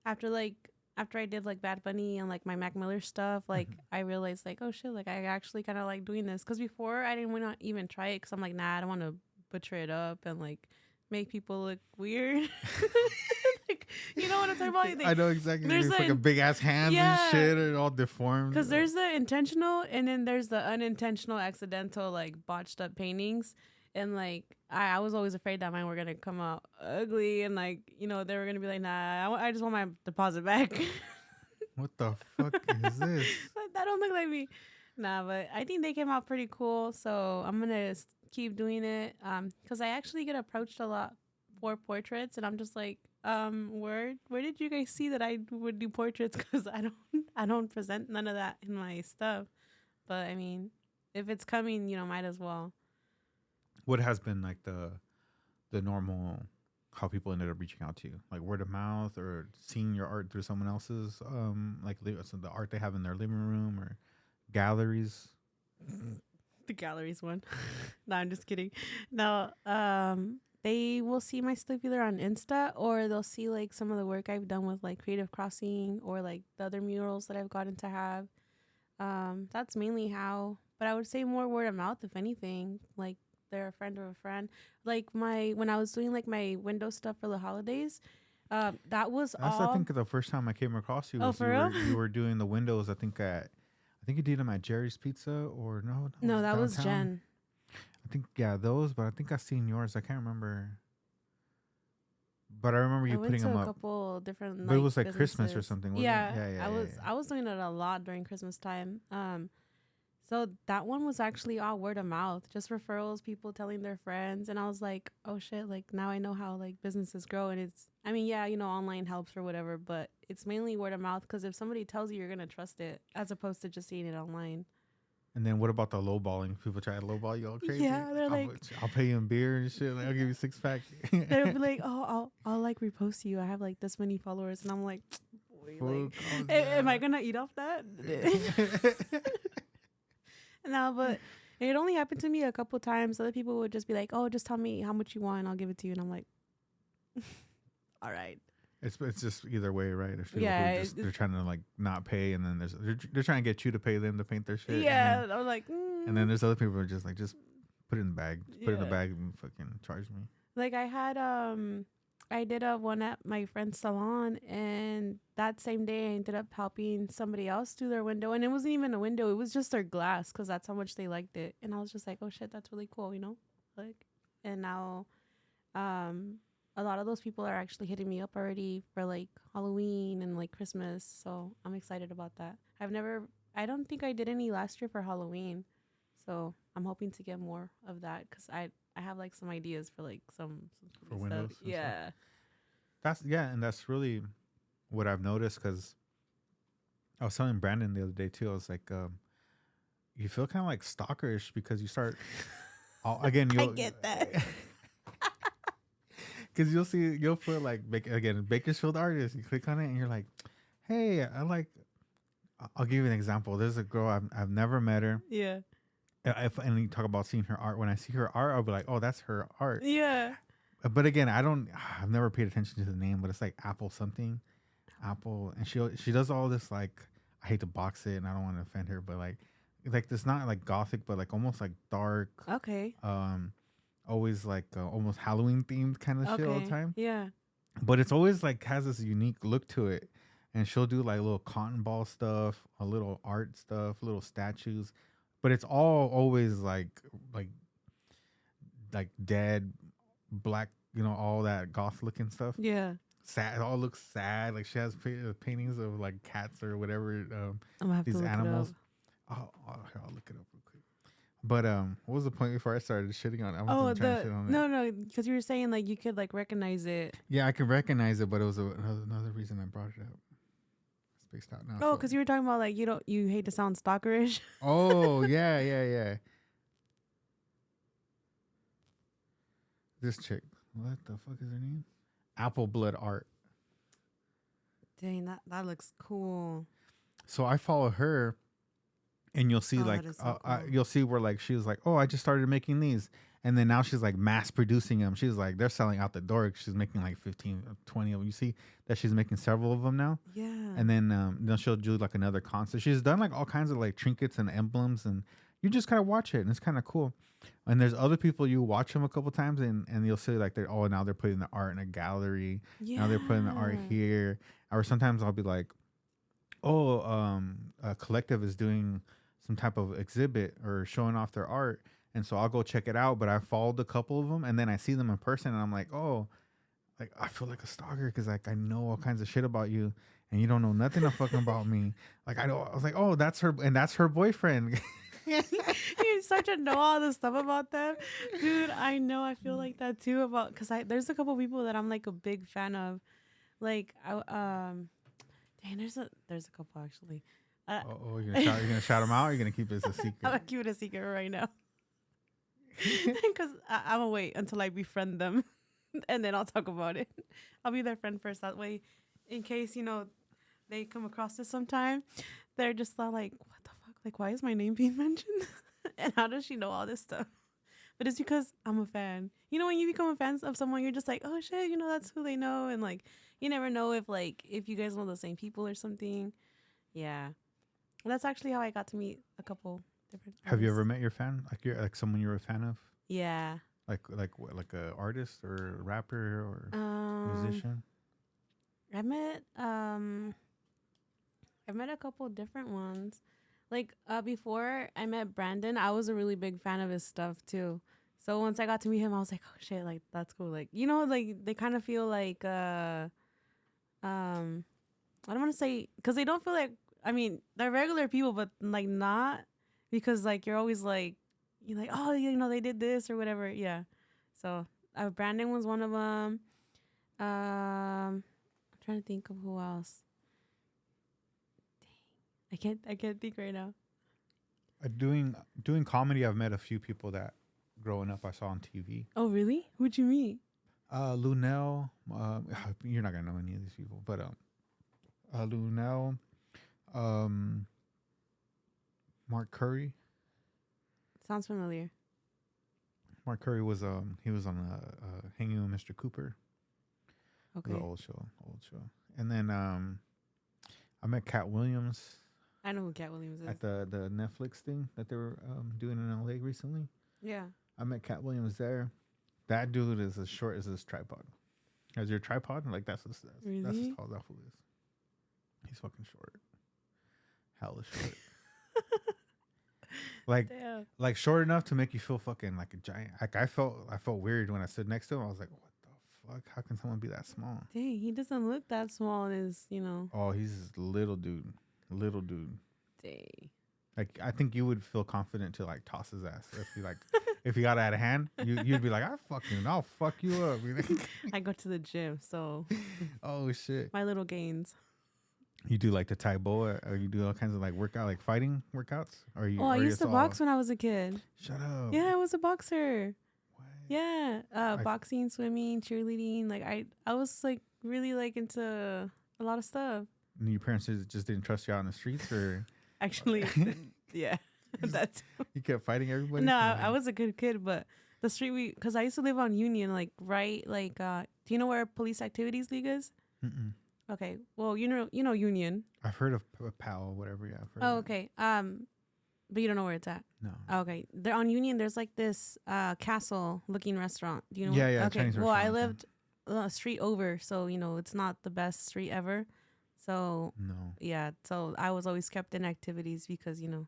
after I did like Bad Bunny and like my Mac Miller stuff. Like I realized like, oh shit, like I actually kind of like doing this, because before I didn't want to even try it because I'm like, nah, I don't want to butcher it up and like make people look weird. Like, you know what I'm talking about? Like, I know exactly. There's like a big ass hands and shit, and all deformed. Because there's the intentional, and then there's the unintentional, accidental, like botched up paintings. And like I was always afraid that mine were gonna come out ugly, and like they were gonna be like, nah, I just want my deposit back. What the fuck is this? That don't look like me. Nah, but I think they came out pretty cool, so I'm gonna keep doing it. Because I actually get approached a lot for portraits, and I'm just like, where did you guys see that I would do portraits? Because I don't present none of that in my stuff. But I mean, if it's coming, might as well. What has been like the normal, how people ended up reaching out to you, like word of mouth or seeing your art through someone else's, like so the art they have in their living room or galleries? The galleries one. No, I'm just kidding. No, they will see my stuff either on Insta, or they'll see like some of the work I've done with like Creative Crossing, or like the other murals that I've gotten to have. That's mainly how, but I would say more word of mouth, if anything. Like they're a friend of a friend. Like when I was doing like my window stuff for the holidays, that was That's all. I think the first time I came across you was you were doing the windows. I think you did them at Jerry's Pizza, or no, that was Jen. I think those, but I think I seen yours. I can't remember. But I remember you putting them up. A couple different. But it was like Christmas or something. Wasn't it? Yeah. I was doing it a lot during Christmas time. So that one was actually all word of mouth, just referrals, people telling their friends. And I was like, oh shit, like now I know how like businesses grow. And online helps or whatever, but it's mainly word of mouth, because if somebody tells you, you're going to trust it, as opposed to just seeing it online. And then what about the lowballing? People try to lowball you all crazy. Yeah, they're like, I'll pay you in beer and shit. Like, I'll give you 6-pack. They'll be like, oh, I'll like repost you. I have like this many followers. And I'm like, boy, like, am I going to eat off that? No, but it only happened to me a couple times. Other people would just be like, oh, just tell me how much you want and I'll give it to you. And I'm like, all right. It's just either way, right? There's people who they're trying to like not pay, and then they're trying to get you to pay them to paint their shit. Yeah, I was like, and then there's other people who are just like, just put it in the bag, put it in the bag and fucking charge me. Like I did one at my friend's salon, and that same day I ended up helping somebody else do their window, and it wasn't even a window; it was just their glass, because that's how much they liked it. And I was just like, oh shit, that's really cool, like. and now a lot of those people are actually hitting me up already for like Halloween and like Christmas. So I'm excited about that. I don't think I did any last year for Halloween. So I'm hoping to get more of that because I have like some ideas for like some For spooky stuff. windows and stuff. Yeah. That's yeah, and that's really what I've noticed because I was telling Brandon the other day too. I was like, you feel kind of like stalkerish because you start again. I You'll get that. because you'll see you'll put like again Bakersfield artist. You click on it and you're like, hey, I like. I'll give you an example. There's a girl I've never met her. Yeah. If and you talk about seeing her art, when I see her art, I'll be like, oh, that's her art. Yeah. But again, I've never paid attention to the name, but it's like Apple something, Apple, and she does all this like I hate to box it, and I don't want to offend her, but like this not like gothic, but like almost like dark, Okay. um, always like almost Halloween themed kind of shit all the Okay. time. Yeah. But it's always like has this unique look to it, and she'll do like little cotton ball stuff, a little art stuff, little statues, but it's all always like like dead black, all that goth looking stuff. Yeah. Sad, it all looks sad. Like she has paintings of like cats or whatever. I'm gonna have to These look animals. it up. Here, I'll look it up real quick. But what was the point before I started shitting on it? I Oh, wasn't trying to shit on it. no, because you were saying like you could like recognize it. Yeah, I can recognize it, but it was another reason I brought it up. Spaced out now. Oh, because you were talking about like you hate to sound stalkerish. Oh yeah. This chick. What the fuck is her name? Apple Blood Art. Dang, that looks cool. So I follow her, and you'll see Oh, like that is so cool. you'll see where like she was like, oh, I just started making these, and then now she's like mass producing them. She's like they're selling out the door. She's making like 15, 20 of them. You see that she's making several of them now. Yeah. And then she'll do like another concert. She's done like all kinds of like trinkets and emblems, and you just kind of watch it, and it's kind of cool. And there's other people you watch them a couple times, and you'll see like now they're putting the art in a gallery. Yeah. Now they're putting the art here. Or sometimes I'll be like, oh, a collective is doing some type of exhibit or showing off their art, and so I'll go check it out. But I followed a couple of them, and then I see them in person, and I'm like, oh, like I feel like a stalker because like I know all kinds of shit about you, and you don't know nothing of fucking about me. Like I was like, oh, that's her, and that's her boyfriend. You start to know all the stuff about them, dude. I know. I feel like that too about because there's a couple people that I'm like a big fan of. Like dang, there's a couple actually. You're gonna shout them out. Or you're gonna keep it as a I'm secret. gonna keep it a secret right now because I'm gonna wait until I befriend them, and then I'll talk about it. I'll be their friend first. That way, in case they come across this sometime, they're just not like, what the fuck? Like, why is my name being mentioned? And how does she know all this stuff? But it's because I'm a fan. When you become a fan of someone, you're just like, oh shit, that's who they know, and like you never know if you guys know the same people or something. Yeah, that's actually how I got to meet a couple different. Have you artists. ever met your fan? Like someone you're a fan of? Yeah. Like what? Like a artist or a rapper or musician? I met I've met a couple different ones. Like before I met Brandon, I was a really big fan of his stuff too. So once I got to meet him, I was like, oh shit, like that's cool. Like like they kind of feel like I don't want to say because they don't feel like they're regular people, but like not because like you're always like you're like oh they did this or whatever. Yeah. So Brandon was one of them. I'm trying to think of who else. I can't think right now. Doing comedy, I've met a few people that growing up I saw on TV. Oh really? Who'd you meet? Lunel. You're not gonna know any of these people, but Lunel, Mark Curry. Sounds familiar. Mark Curry was he was on Hanging with Mr. Cooper. Okay. The old show. And then I met Cat Williams. I know who Cat Williams is. At the Netflix thing that they were doing in LA recently. Yeah. I met Cat Williams there. That dude is as short as this tripod. As your tripod, like that's as Really? that's as tall as that fool is. He's fucking short. Hella short. like Damn. like short enough to make you feel fucking like a giant. Like I felt weird when I stood next to him. I was like, what the fuck? How can someone be that small? Dang, he doesn't look that small in his, Oh, he's a little dude, little dude. Dang. Like I think you would feel confident to like toss his ass if he got out of hand. You'd be like, I'll fuck you up. I go to the gym, so Oh shit. my little gains. You do like the Tai Boa, or you do all kinds of like workout, like fighting workouts, or you? Oh, I or used it's to all- box when I was a kid. Shut up. Yeah, I was a boxer. What? Yeah, I- boxing, swimming, cheerleading. Like I was like really like into a lot of stuff. And your parents just didn't trust you out in the streets, or Actually, yeah, that's you kept fighting everybody? no. I was a good kid, but the street because I used to live on Union, like right, like do you know where Police Activities League is? Mm-mm. Okay, well you know Union. I've heard of PAL, whatever. Yeah. I've heard Oh, of it. okay. But you don't know where it's at. No. Okay, they're on Union. There's like this castle-looking restaurant. Do you know? Yeah, yeah, Okay. Chinese Well, I restaurant, yeah. lived a street over, so it's not the best street ever. So No. yeah, so I was always kept in activities because a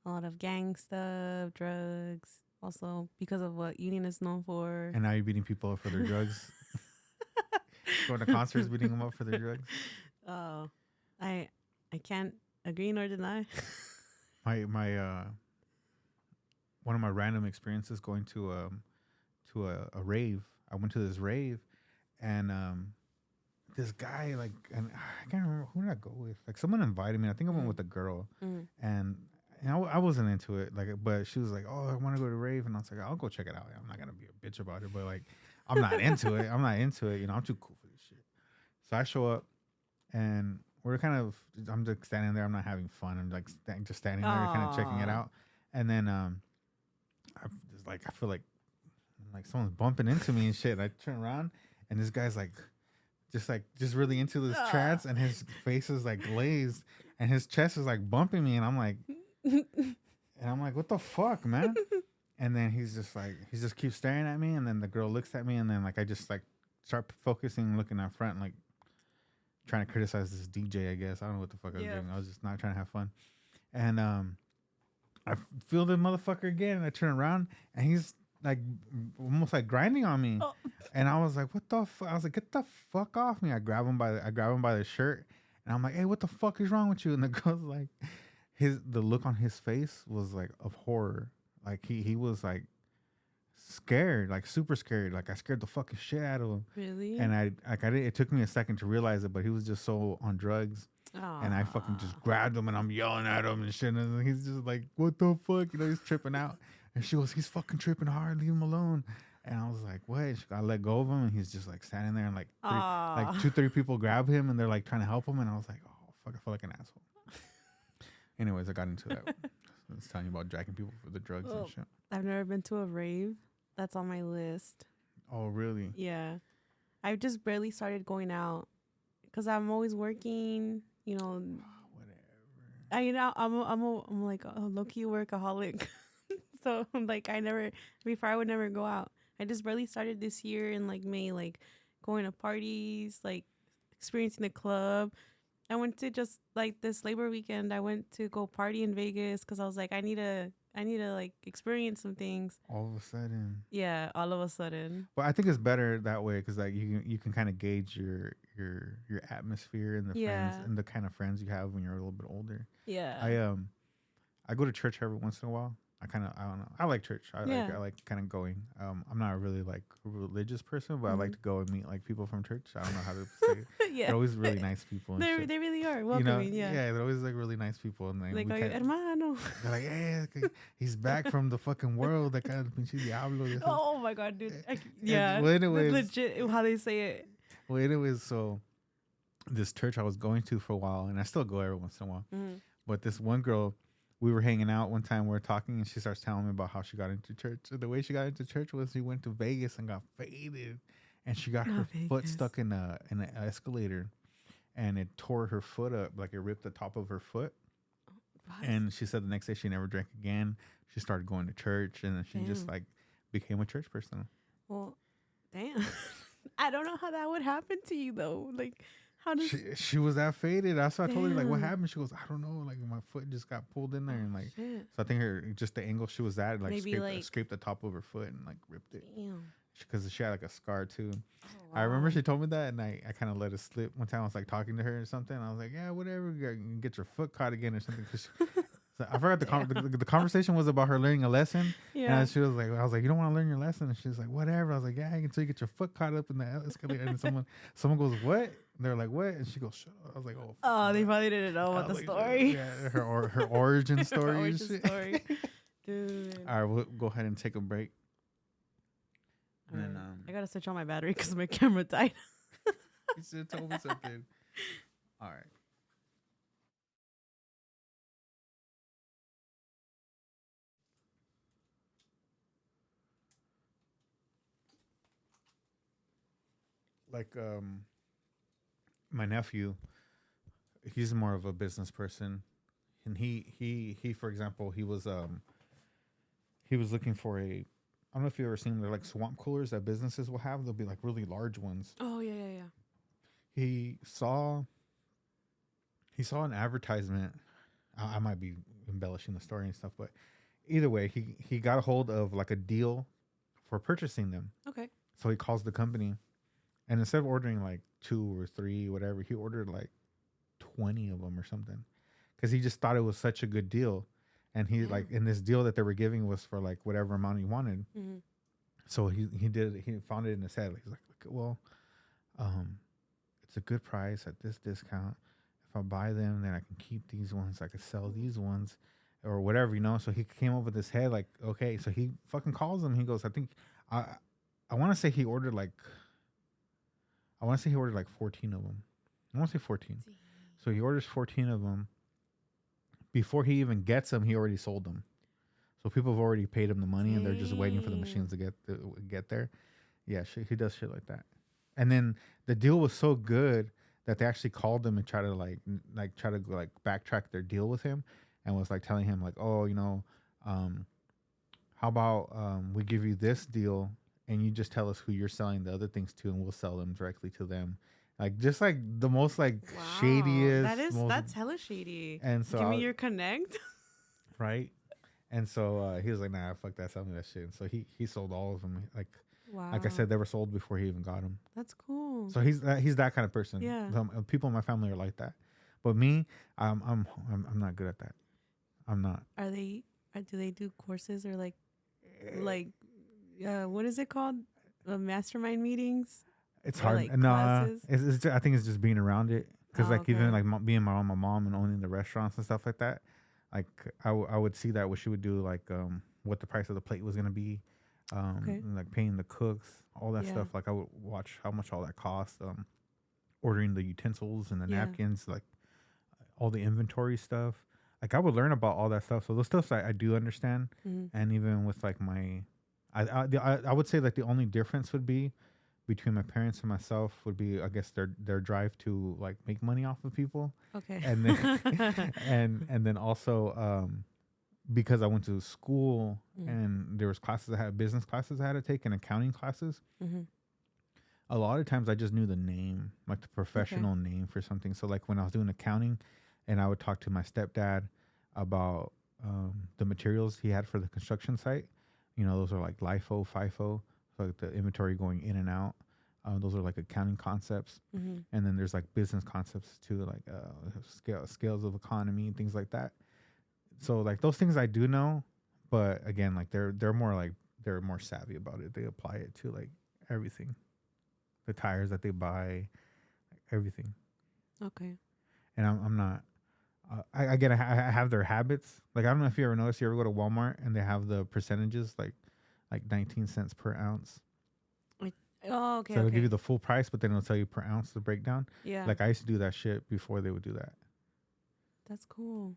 lot of gang stuff, drugs. Also because of what Union is known for. And now you're beating people up for their drugs. Going to concerts, beating them up for their drugs. Oh, I can't agree nor deny. My one of my random experiences going to a rave. I went to this rave, and this guy, like, and I can't remember who did I go with. Like someone invited me. I think I went with a girl, and I wasn't into it. Like, but she was like, "Oh, I want to go to rave," and I was like, "I'll go check it out." I'm not gonna be a bitch about it, but like, I'm not into it. I'm not into it. I'm too cool for this shit. So I show up, and I'm just standing there. I'm not having fun. I'm like just standing there, kind of checking it Aw. out. And then I feel like someone's bumping into me and shit. And I turn around, and this guy's just really into this trance, and his face is like glazed, and his chest is like bumping me, and I'm like, what the fuck, man? And then he just keeps staring at me, and then the girl looks at me, and then like I just like start focusing, looking out front, like trying to criticize this DJ, I guess. I don't know what the fuck I was doing. I was just not trying to have fun. And I feel the motherfucker again, and I turn around, and he's like almost like grinding on me. Oh. And I was like, what the fuck? I was like, get the fuck off me. I grab him by the shirt, and I'm like, hey, what the fuck is wrong with you? And the girl's like, the look on his face was like of horror. Like he was like scared, like super scared. Like I scared the fucking shit out of him. Really? And it took me a second to realize it, but he was just so on drugs. And I fucking just grabbed him, and I'm yelling at him and shit. And he's just like, what the fuck? He's tripping out. And she goes, he's fucking tripping hard. Leave him alone. And I was like, what? I let go of him, and he's just like standing there, and like two, three people grab him, and they're like trying to help him. And I was like, oh, fuck, I feel like an asshole. Anyways, I got into that. I was telling you about jacking people for the drugs and shit. I've never been to a rave. That's on my list. Oh, really? Yeah. I've just barely started going out because I'm always working, Whatever. I'm like a low-key workaholic. So like before I would never go out. I just barely started this year in like May, like going to parties, like experiencing the club. I went to just like this Labor weekend. I went to go party in Vegas because I was like, I need to like experience some things. All of a sudden. Yeah, all of a sudden. Well, I think it's better that way because like you can kind of gauge your atmosphere and the friends and the kind of friends you have when you're a little bit older. Yeah. I go to church every once in a while. I don't know. I like church. I like kind of going. I'm not really like a religious person, but I like to go and meet like people from church. I don't know how to say it. Yeah. They're always really nice people. And shit. They really are welcoming. Yeah, they're always like really nice people. And like hermano. They're like, hey, he's back from the fucking world. That kind of pinche diablo. Oh my god, dude. Yeah. Well, anyways, legit how they say it. Well, anyways, so this church I was going to for a while, and I still go every once in a while. But this one girl, we were hanging out one time, we were talking, and she starts telling me about how she got into church. So the way she got into church was she went to Vegas and got faded, and she got her foot stuck in an escalator, and it tore her foot up, like it ripped the top of her foot. What? And she said the next day she never drank again. She started going to church, and then she just like became a church person. Well, damn. I don't know how that would happen to you though. Like, How does? She was that faded. That's why I told her like, what Damn. happened? She goes, I don't know. Like my foot just got pulled in there, and Oh like, shit. so I think her just the angle she was at, like Maybe like. scraped the top of her foot and like ripped it Damn. because she had like a scar too. Oh I remember wow. she told me that, and I kind of let it slip one time. I was like talking to her or something. I was like, yeah, whatever, get your foot caught again or something. So I forgot the conversation was about her learning a lesson, Yeah. and she was like, I was like, you don't want to learn your lesson, and she was like, whatever. I was like, yeah, until you get your foot caught up in the escalator, and someone goes, what? They're like, what? And she goes, shut up. I was like, oh. Oh, they probably didn't know about the like, story. yeah, her origin story. Her and origin shit. story. Dude. All right, we'll go ahead and take a break. And then I gotta switch on my battery because my camera died. you should have told me something. All right. Like my nephew, he's more of a business person, and he for example, he was looking for a, I don't know if you've ever seen, they're like swamp coolers that businesses will have. They'll be like really large ones. Oh yeah. He saw an advertisement. I might be embellishing the story and stuff, but either way, he got a hold of like a deal for purchasing them. Okay. So he calls the company, and instead of ordering like 2 or 3, whatever, he ordered like 20 of them or something, because he just thought it was such a good deal, and he like, in this deal that they were giving was for like whatever amount he wanted. Mm-hmm. So he found it in his head. He's like, well, it's a good price at this discount. If I buy them, then I can keep these ones. I could sell these ones, or whatever, you know. So he came up with his head like, okay. So he fucking calls them. He goes, I think I want to say he ordered like 14 of them. I want to say 14. So he orders 14 of them. Before he even gets them, he already sold them. So people have already paid him the money, and they're just waiting for the machines to get there. Yeah, he does shit like that. And then the deal was so good that they actually called him and try to backtrack their deal with him, and was like telling him like, oh, you know, how about we give you this deal, and you just tell us who you're selling the other things to, and we'll sell them directly to them. Like, just like the most like shadiest. That's hella shady. And so give me your connect. Right. And so he was like, nah, fuck that, sell me that shit. And so he sold all of them. Like, Wow. like I said, they were sold before he even got them. That's cool. So he's that kind of person. Yeah. People in my family are like that. But me, I'm not good at that. I'm not. Do they do courses or like what is it called? Mastermind meetings? It's Or, hard. like, No, classes? it's I think it's just being around it. Because like even okay. like being my mom and owning the restaurants and stuff like that, like I would see that what she would do, like what the price of the plate was gonna be, and, like paying the cooks, all that Yeah. stuff. Like I would watch how much all that cost, ordering the utensils and the Yeah. napkins, like all the inventory stuff. Like I would learn about all that stuff. So those stuff I do understand. Mhm. And even with like I would say like the only difference would be between my parents and myself would be, I guess, their drive to like make money off of people. Okay. And then and then also because I went to school and there was business classes I had to take, and accounting classes. Mm-hmm. A lot of times I just knew the name, like the professional name for something. So like when I was doing accounting, and I would talk to my stepdad about the materials he had for the construction site. You know, those are like LIFO, FIFO, so like the inventory going in and out. Those are like accounting concepts. Mm-hmm. And then there's like business concepts too, like scales of economy and things like that. So like those things I do know, but again, like they're more savvy about it. They apply it to like everything, the tires that they buy, everything. Okay. And I'm not. I have their habits. Like I don't know if you ever noticed. You ever go to Walmart and they have the percentages like 19 cents per ounce. Oh, okay. So they'll give you the full price, but then it'll tell you per ounce the breakdown. Yeah. Like I used to do that shit before they would do that. That's cool.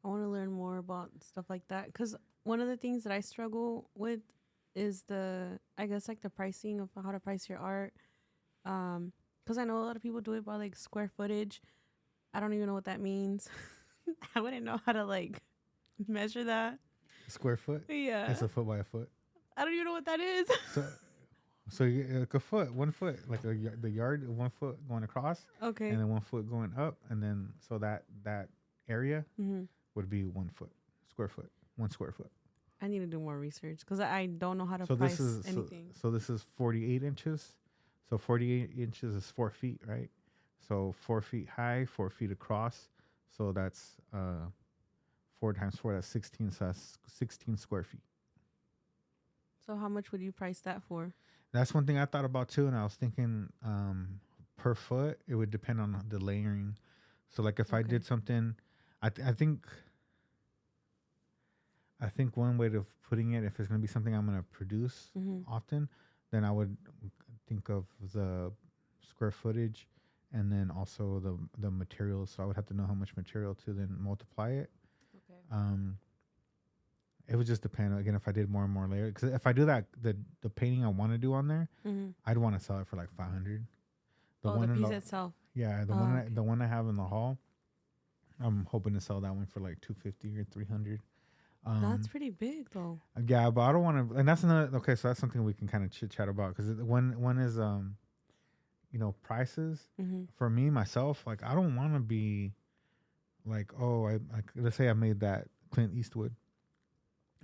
I want to learn more about stuff like that, because one of the things that I struggle with is I guess like the pricing of how to price your art. Because I know a lot of people do it by like square footage. I don't even know what that means. I wouldn't know how to like measure that. Square foot? Yeah. It's a foot by a foot. I don't even know what that is. So So like a foot, 1 foot, like the yard, 1 foot going across, and Okay. then 1 foot going up, and then so that area Mm-hmm. would be 1 foot, square foot, 1 square foot. I need to do more research because I don't know how to So this price is anything. so this is 48 inches. So 48 inches is 4 feet, right? So 4 feet high, 4 feet across. So that's 4 times 4. That's 16. So that's 16 square feet. So how much would you price that for? That's one thing I thought about too, and I was thinking per foot it would depend on the layering. So like if I Okay. did something, I think one way of putting it, if it's gonna be something I'm gonna produce Mm-hmm. often, then I would think of the square footage, and then also the materials. So I would have to know how much material to then multiply it. Okay. Um, it would just depend again if I did more and more layers. Because if I do that, the painting I want to do on there, Mm-hmm. I'd want to sell it for like 500. The Oh, the one in piece the itself. yeah, Oh, okay. the one I have in the hall, I'm hoping to sell that one for like 250 or 300. That's Um, pretty big though. yeah, but I don't want to, and that's another. Okay, so that's something we can kind of chit chat about because one is prices. Mm-hmm. For me myself, like I don't want to be like, oh, I like, let's say I made that Clint Eastwood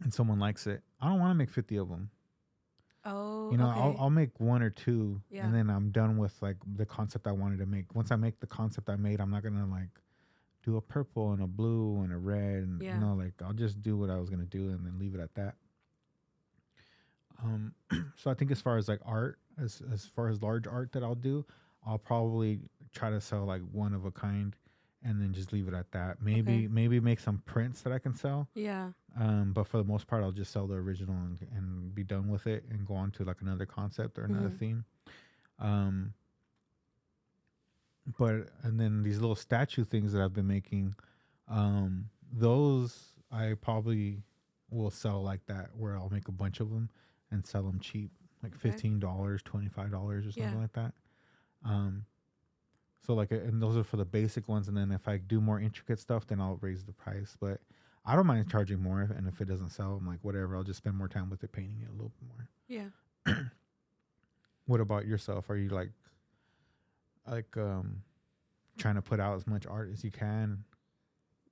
and someone likes it. I don't want to make 50 of them. Oh, You know, okay. I'll make one or two, Yeah. and then I'm done with like the concept I wanted to make. Once I make the concept I made, I'm not gonna like do a purple and a blue and a red, and Yeah. like I'll just do what I was gonna do and then leave it at that. Um, so I think as far as like art, as far as large art that I'll do, I'll probably try to sell like one of a kind, and then just leave it at that. Okay. Maybe make some prints that I can sell. Yeah. But for the most part, I'll just sell the original and be done with it and go on to like another concept or another Mm-hmm. theme. Um, but and then these little statue things that I've been making, those I probably will sell like that, where I'll make a bunch of them and sell them cheap, like Okay. $15, $25 or Yeah. something like that. Um, so like, and those are for the basic ones, and then if I do more intricate stuff, then I'll raise the price. But I don't mind charging more, and if it doesn't sell, I'm like whatever. I'll just spend more time with it, painting it a little bit more. Yeah. What about yourself? Are you like trying to put out as much art as you can?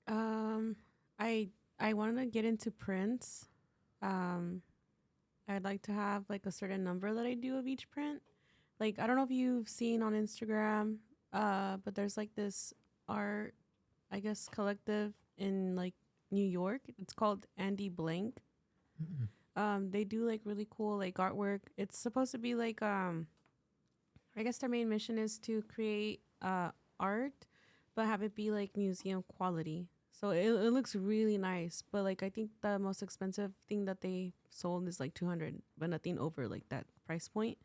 Um, I I want to get into prints. Um, I'd like to have like a certain number that I do of each print. Like I don't know if you've seen on Instagram, but there's like this art, I guess, collective in like New York. It's called Andy Blank. Mm-mm. They do like really cool like artwork. It's supposed to be like I guess their main mission is to create art, but have it be like museum quality. So it looks really nice, but like I think the most expensive thing that they sold is like 200, but nothing over like that price point.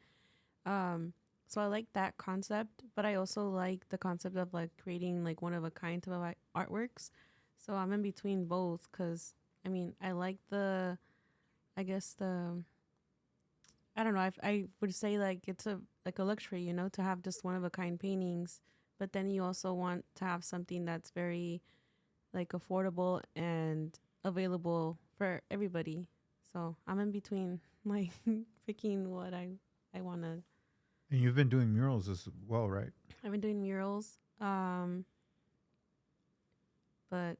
Um, so I like that concept, but I also like the concept of like creating like one of a kind type of artworks. So I'm in between both because I mean I like the I guess the I don't know. I would say like it's a like a luxury, you know, to have just one of a kind paintings, but then you also want to have something that's very like affordable and available for everybody. So I'm in between, like picking what I want to. And you've been doing murals as well, right? I've been doing murals, but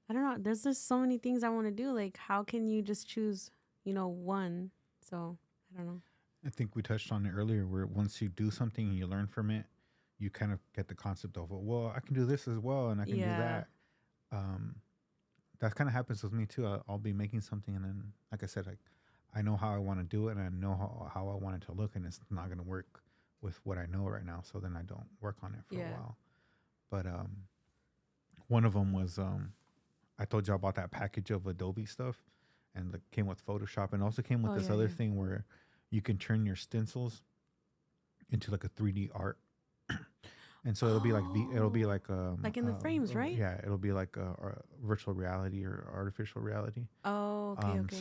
I don't know. There's just so many things I want to do. Like, how can you just choose, one? So I don't know. I think we touched on it earlier, where once you do something and you learn from it, you kind of get the concept of, well, I can do this as well, and I can do Yeah, that. Um, that kind of happens with me too. I'll be making something, and then, like I said, like I know how I want to do it, and I know how I want it to look, and it's not going to work with what I know right now. So then I don't work on it for a yeah. while. But one of them was I told you about that package of Adobe stuff, and it came with Photoshop, and also came with Oh this yeah, other yeah. thing where you can turn your stencils into like a 3D art. And so it'll be Oh, like like in the frames, right? yeah, it'll be like a virtual reality or artificial reality. Oh, okay, okay.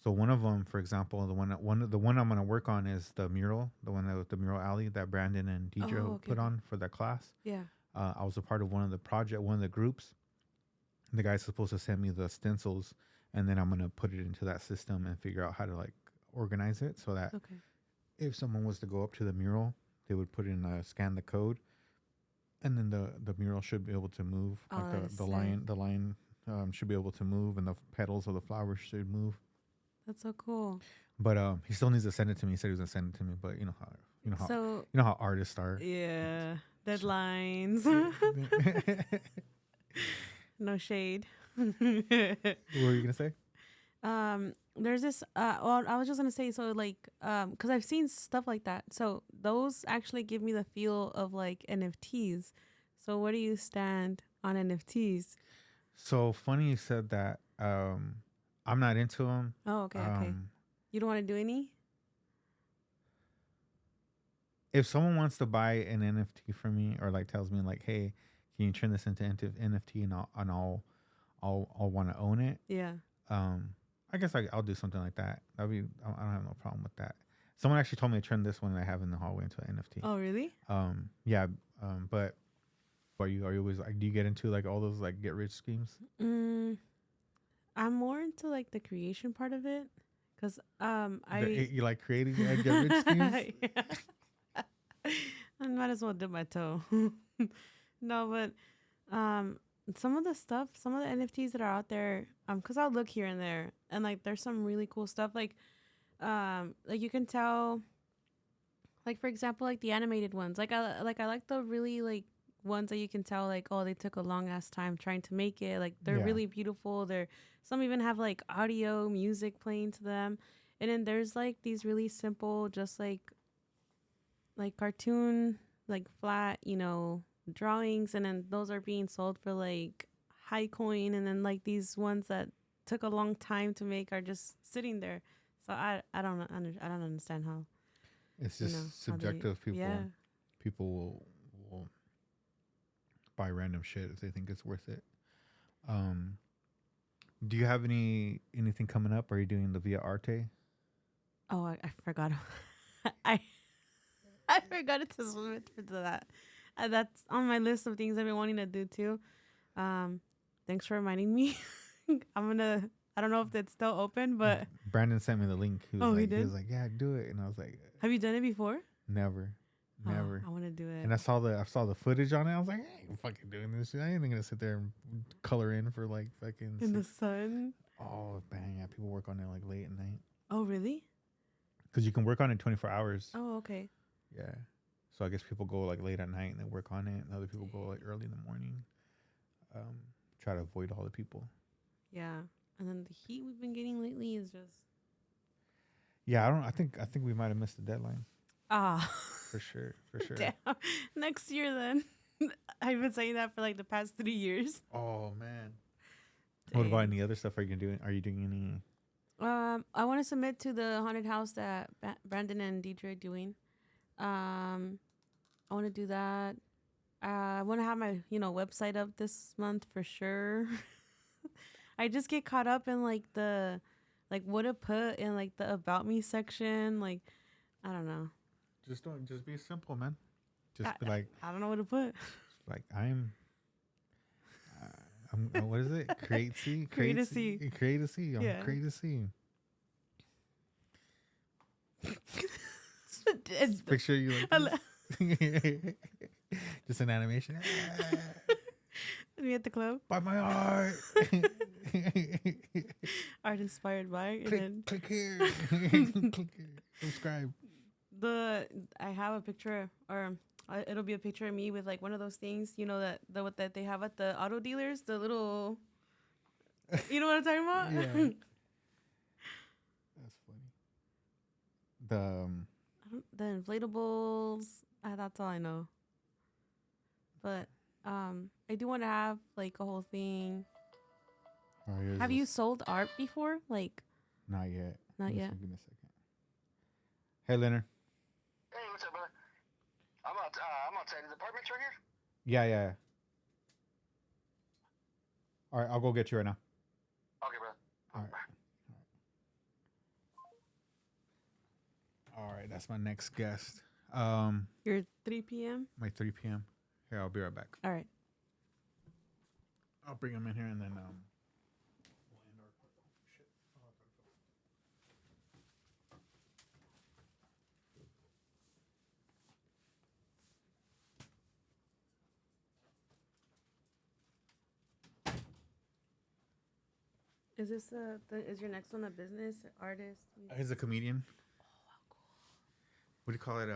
So one of them, for example, the one I'm gonna work on is the mural, the one that with the mural alley that Brandon and Oh, Deidre okay, put okay. on for that class. Yeah. I was a part of one of the groups. The guy's supposed to send me the stencils, and then I'm gonna put it into that system and figure out how to like organize it so that Okay. if someone was to go up to the mural, they would put in scan the code, and then the mural should be able to move. Oh, Like that is the sick. lion should be able to move, and the petals of the flowers should move. That's so cool. But he still needs to send it to me. He said he was gonna send it to me, but So you know how artists are. yeah, deadlines. No shade. What were you gonna say? There's this. Well, I was just gonna say, so like, because I've seen stuff like that. So those actually give me the feel of like NFTs. So where do you stand on NFTs? So funny you said that. I'm not into them. Oh, okay. You don't want to do any? If someone wants to buy an NFT from me, or like tells me like, hey, can you turn this into NFT, and I'll want to own it. Yeah. I guess I'll do something like that. I don't have no problem with that. Someone actually told me to turn this one that I have in the hallway into an NFT. Oh, really? Yeah. But are you always like, do you get into like all those like get rich schemes? I'm more into like the creation part of it, cause You like creating get rich schemes? Yeah. I might as well dip my toe. No, but some of the NFTs that are out there, cause I'll look here and there, and like there's some really cool stuff, like you can tell, like for example, like the animated ones, like I like the really like ones that you can tell like, oh, they took a long ass time trying to make it, like they're Yeah. really beautiful. Some even have like audio music playing to them, and then there's like these really simple, just like cartoon, like flat, drawings, and then those are being sold for like high coin, and then like these ones that took a long time to make are just sitting there. So I don't understand how It's you just know, how subjective. yeah. People will buy random shit if they think it's worth it. Do you have anything coming up? Are you doing the Via Arte? Oh, I forgot. I forgot to submit to that. That's on my list of things I've been wanting to do too. Thanks for reminding me. I don't know if it's still open, but Brandon sent me the link. He did? was like, yeah, do it, and I was like, have you done it before? never. Oh, I want to do it. And I saw the footage on it. I was like, I ain't fucking doing this shit. I ain't gonna sit there and color in for like fucking in the sun. Oh, bang! Yeah, people work on it like late at night. Oh, really? Because you can work on it 24 hours. Oh, okay. Yeah. So I guess people go like late at night and they work on it, and other people go like early in the morning. Try to avoid all the people. Yeah, and then the heat we've been getting lately is just. Yeah, I think we might have missed the deadline. Ah. For sure. Damn. Next year then. I've been saying that for like the past 3 years. Oh man. Dang. What about any other stuff? Are you doing any? I want to submit to the haunted house that Brandon and Deidre are doing. I want to do that. I want to have my website up this month for sure. I just get caught up in like the what to put in like the about me section. Like I don't know. Just be simple, man. Just be like, I don't know what to put. Like I'm what is it? Createasea. Createasea. I'm Createasea. Picture you like just an animation. Me at the club. Buy my art. Art inspired by. Click here. Click here. Subscribe. I have a picture, or it'll be a picture of me with like one of those things, that they have at the auto dealers, the little, you know what I'm talking about? Yeah. That's funny. The inflatables. That's all I know. But I do want to have like a whole thing. Have you sold art before? Like, not yet. Not yet. Give me a second. Hey, Leonard. Hey, what's up, brother? I'm outside the apartments right here. Yeah. All right, I'll go get you right now. Okay, brother. All right. All right, that's my next guest. Your 3 p.m. My 3 p.m. Here, I'll be right back. All right. I'll bring him in here and then Is this is your next one a business artist? He's a comedian. What do you call it?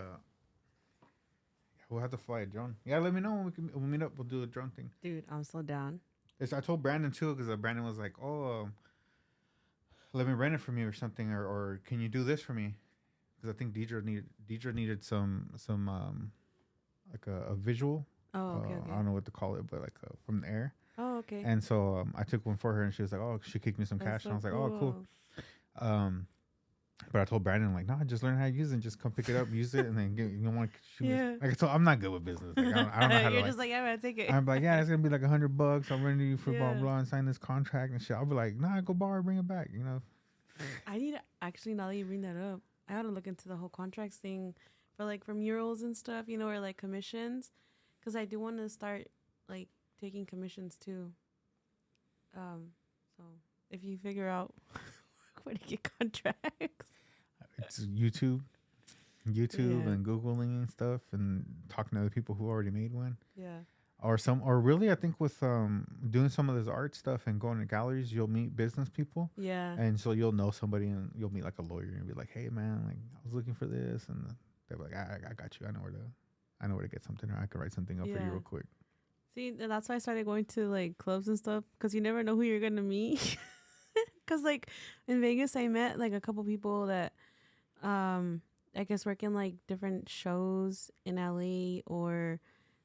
We'll have to fly a drone. Yeah, let me know when we'll meet up. We'll do a drone thing. Dude, I'm so down. I told Brandon too because Brandon was like, "Oh, let me rent it from you or something, or can you do this for me?" Because I think Deidre needed some like a visual. Oh, okay, I don't know what to call it, but like from the air. Oh, okay. And so I took one for her, and she was like, "Oh, she kicked me some That's cash." so And I was like, "Oh, cool." But I told Brandon like, "No, just learn how to use it. And just come pick it up, use it, and then get, you know, like she was like, so I'm not good with business. Like, I don't know how to. You're just like, yeah, man, take it. I'm like, yeah, it's gonna be like $100. I'll rent you for blah blah and sign this contract and shit. I'll be like, nah, go borrow, bring it back. You know. I need to, actually, now that you bring that up, I had to look into the whole contracts thing for murals and stuff, you know, or like commissions, because I do want to start like taking commissions too. So if you figure out where to get contracts, It's YouTube and Googling and stuff and talking to other people who already made one. Yeah. Or really, I think with doing some of this art stuff and going to galleries, you'll meet business people. Yeah. And so you'll know somebody and you'll meet like a lawyer and be like, hey man, like I was looking for this, and they're like, I got you. I know where to get something, or I can write something up for you real quick. See, and that's why I started going to like clubs and stuff, because you never know who you're gonna meet. Because like in Vegas, I met like a couple people that I guess work in like different shows in LA, or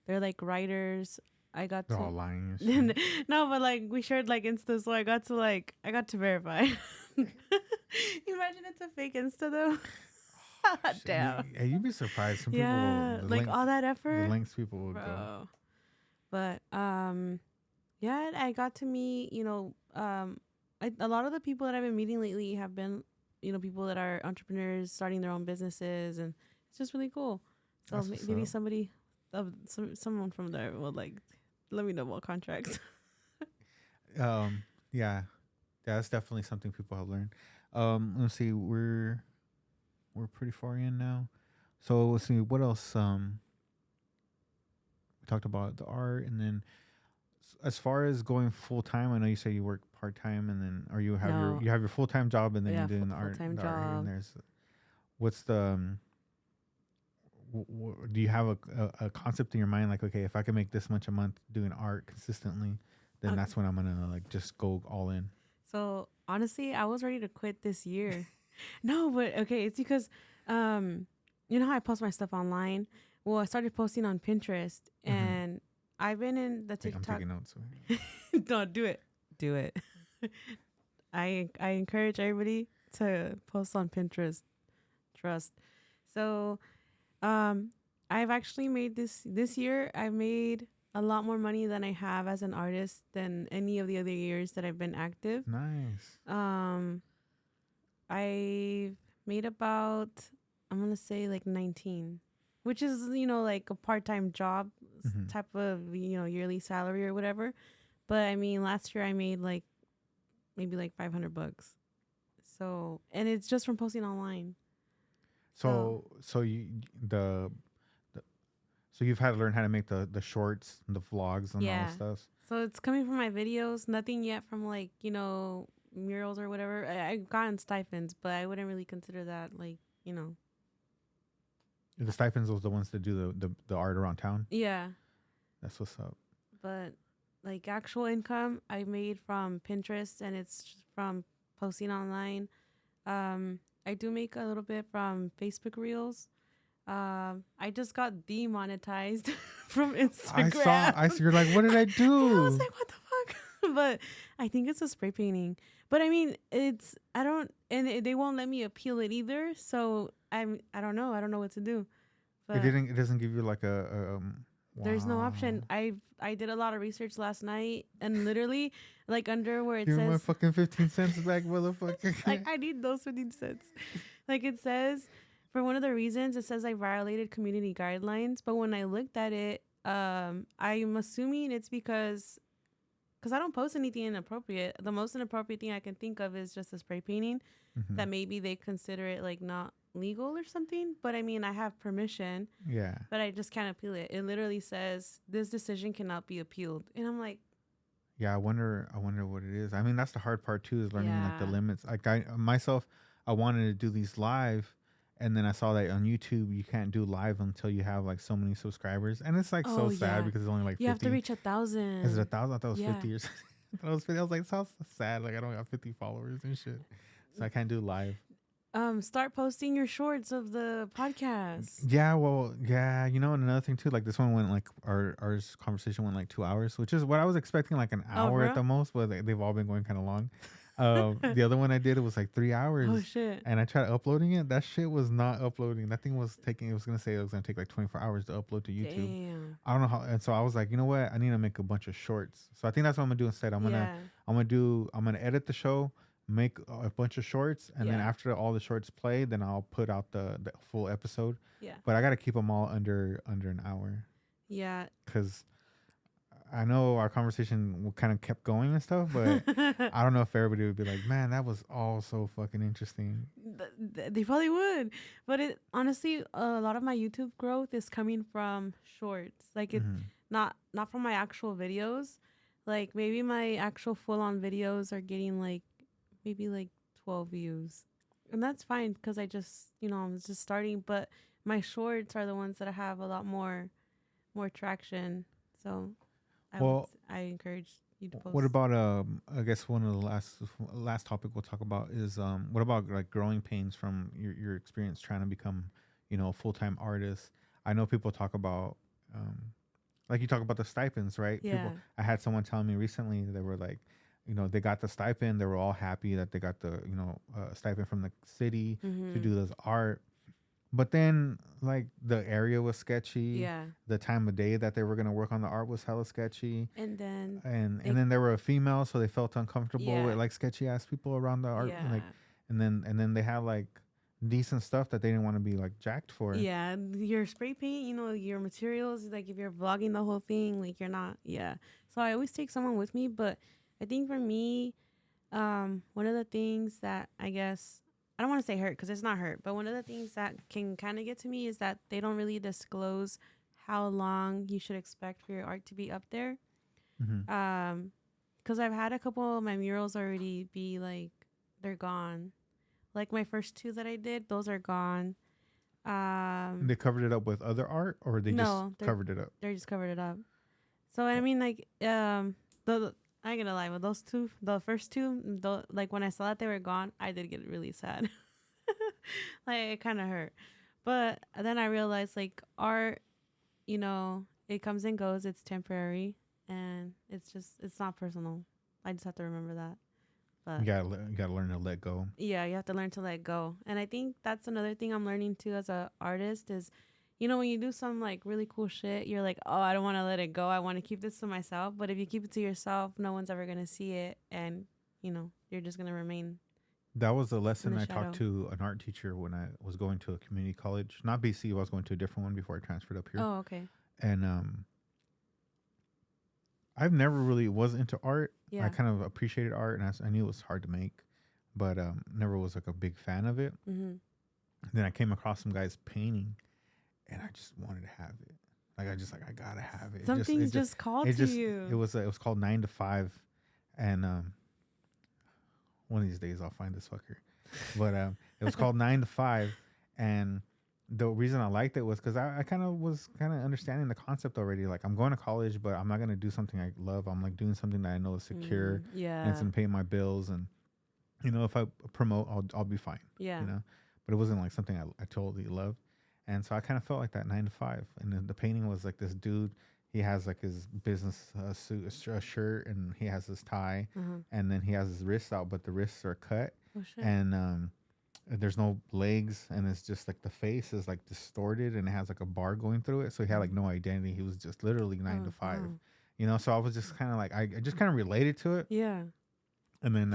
they're like writers. They're all lying and shit. No, but like we shared like Insta, so I got to verify. Imagine it's a fake Insta though. Damn. You'd be surprised. Some people like all that effort. The lengths people will go. But yeah, I got to meet, you know, a lot of the people that I've been meeting lately have been, you know, people that are entrepreneurs starting their own businesses, and it's just really cool. So maybe someone from there will like let me know about contracts. Yeah, that's definitely something people have learned. Let's see, we're pretty far in now, so let's see what else. We talked about the art, and then as far as going full time, I know you say you work part time, and then or you have your full time job, and then you're doing the art. Full-time job. And there's what's the do you have a concept in your mind like, okay, if I can make this much a month doing art consistently, then that's when I'm gonna like just go all in? So honestly, I was ready to quit this year. No, but okay, it's because you know how I post my stuff online. Well, I started posting on Pinterest, and I've been in the TikTok. I'm taking notes. Don't do it. Do it. I encourage everybody to post on Pinterest. Trust. So, I've actually made this year. I made a lot more money than I have as an artist than any of the other years that I've been active. Nice. I've made about, I'm gonna say like 19, which is, you know, like a part-time job type of, you know, yearly salary or whatever. But I mean, last year I made like maybe like $500. So, and it's just from posting online. So you've had to learn how to make the shorts and the vlogs and all that stuff. So it's coming from my videos, nothing yet from like, you know, murals or whatever. I've gotten stipends, but I wouldn't really consider that like, you know. The stipends was the ones that do the art around town? Yeah. That's what's up. But like actual income I made from Pinterest, and it's just from posting online. I do make a little bit from Facebook Reels. I just got demonetized from Instagram. I saw. You're like, what did I do? I was like, what the fuck? But I think it's a spray painting. But I mean, they won't let me appeal it either. So I don't know. I don't know what to do. But it doesn't give you like a there's no option. I did a lot of research last night, and literally like under where it give says, me my fucking 15 cents back, motherfucker. like I need those 15 cents. Like it says, for one of the reasons, it says I violated community guidelines. But when I looked at it, I'm assuming it's because I don't post anything inappropriate. The most inappropriate thing I can think of is just a spray painting that maybe they consider it like not legal or something. But I mean, I have permission. Yeah. But I just can't appeal it. It literally says this decision cannot be appealed. And I'm like, Yeah, I wonder what it is. I mean, that's the hard part too, is learning like the Yeah. limits. Like I myself, I wanted to do these live, and then I saw that on YouTube you can't do live until you have like so many subscribers, and it's like so Oh sad yeah. because it's only like You have to 50. reach a Is it 1,000. 1,000? I thought it was Yeah. 50 or something. I thought it was 50. I was like, it sounds sad. Like I don't have 50 followers and shit, so I can't do live. Start posting your shorts of the podcast. Yeah, well, yeah, and another thing too, like this one went like our conversation went like 2 hours, which is what I was expecting, like an Oh, hour at bro. the most, but they've all been going kind of long. The other one I did, it was like 3 hours, Oh shit. and I tried uploading it. That shit was not uploading. That thing was taking. It was gonna say it was gonna take like 24 hours to upload to YouTube. Damn. I don't know how, and so I was like, you know what? I need to make a bunch of shorts. So I think that's what I'm gonna do instead. Yeah. I'm gonna edit the show, make a bunch of shorts, and then Yeah. after all the shorts play, then I'll put out the full episode. Yeah. But I gotta keep them all under an hour, Yeah. because I know our conversation kind of kept going and stuff, but I don't know if everybody would be like, man, that was all so fucking interesting. They probably would, but it honestly, a lot of my YouTube growth is coming from shorts. Like it, Mhm. not from my actual videos. Like maybe my actual full on videos are getting like maybe like 12 views, and that's fine because I just I'm just starting. But my shorts are the ones that have a lot more traction. So Well, I encourage you to post. what about I guess one of the last topic we'll talk about is what about like growing pains from your experience trying to become a full-time artist. I know people talk about like you talk about the stipends, right? Yeah. I had someone tell me recently, they were like, they got the stipend, they were all happy that they got the stipend from the city to do this art. But then, like, the area was sketchy. Yeah. The time of day that they were gonna work on the art was hella sketchy, And then and then they were a female, so they felt uncomfortable with Yeah. like sketchy ass people around the art. Yeah. Like, and then they had like decent stuff that they didn't want to be like jacked for. Yeah, your spray paint, your materials, like if you're vlogging the whole thing, like you're not, yeah. So I always take someone with me, but I think for me, one of the things that I guess, I don't want to say hurt because it's not hurt, but one of the things that can kind of get to me is that they don't really disclose how long you should expect for your art to be up there. Mm-hmm. Because I've had a couple of my murals already be like, they're gone. Like my first two that I did, those are gone. They covered it up with other art, or they No, just covered it up. They just covered it up. So I mean, like, the I ain't gonna lie, with those two, the first two, like when I saw that they were gone, I did get really sad. Like it kind of hurt, but then I realized like art, it comes and goes. It's temporary, and it's not personal. I just have to remember that. But You gotta learn to let go. yeah, you have to learn to let go. And I think that's another thing I'm learning too as a artist is, when you do some like really cool shit, you're like, oh, I don't want to let it go. I want to keep this to myself. But if you keep it to yourself, no one's ever going to see it. And, you're just going to remain. That was a lesson the I talked shadow. to an art teacher when I was going to a community college, not BC. I was going to a different one before I transferred up here. Oh, okay. And I've never really was into art. Yeah. I kind of appreciated art, and I knew it was hard to make, but never was like a big fan of it. Mm-hmm. Then I came across some guys painting, and I just wanted to have it. Like I gotta have it. Something's just called to you. It was called 9 to 5, and one of these days I'll find this fucker. But it was called 9 to 5, and the reason I liked it was because I kind of was understanding the concept already. Like I'm going to college, but I'm not gonna do something I love. I'm like doing something that I know is secure Yeah. and it's gonna pay my bills, and if I promote, I'll be fine. Yeah. But it wasn't like something I totally loved, and so I kind of felt like that 9 to 5. And then the painting was like this dude. He has like his business suit, a shirt, and he has his tie, and then he has his wrists out, but the wrists are cut, Oh, shit. and there's no legs, and it's just like the face is like distorted, and it has like a bar going through it. So he had like no identity. He was just literally 9 to 5. wow. So I was just kind of like I just kind of related to it, Yeah. and then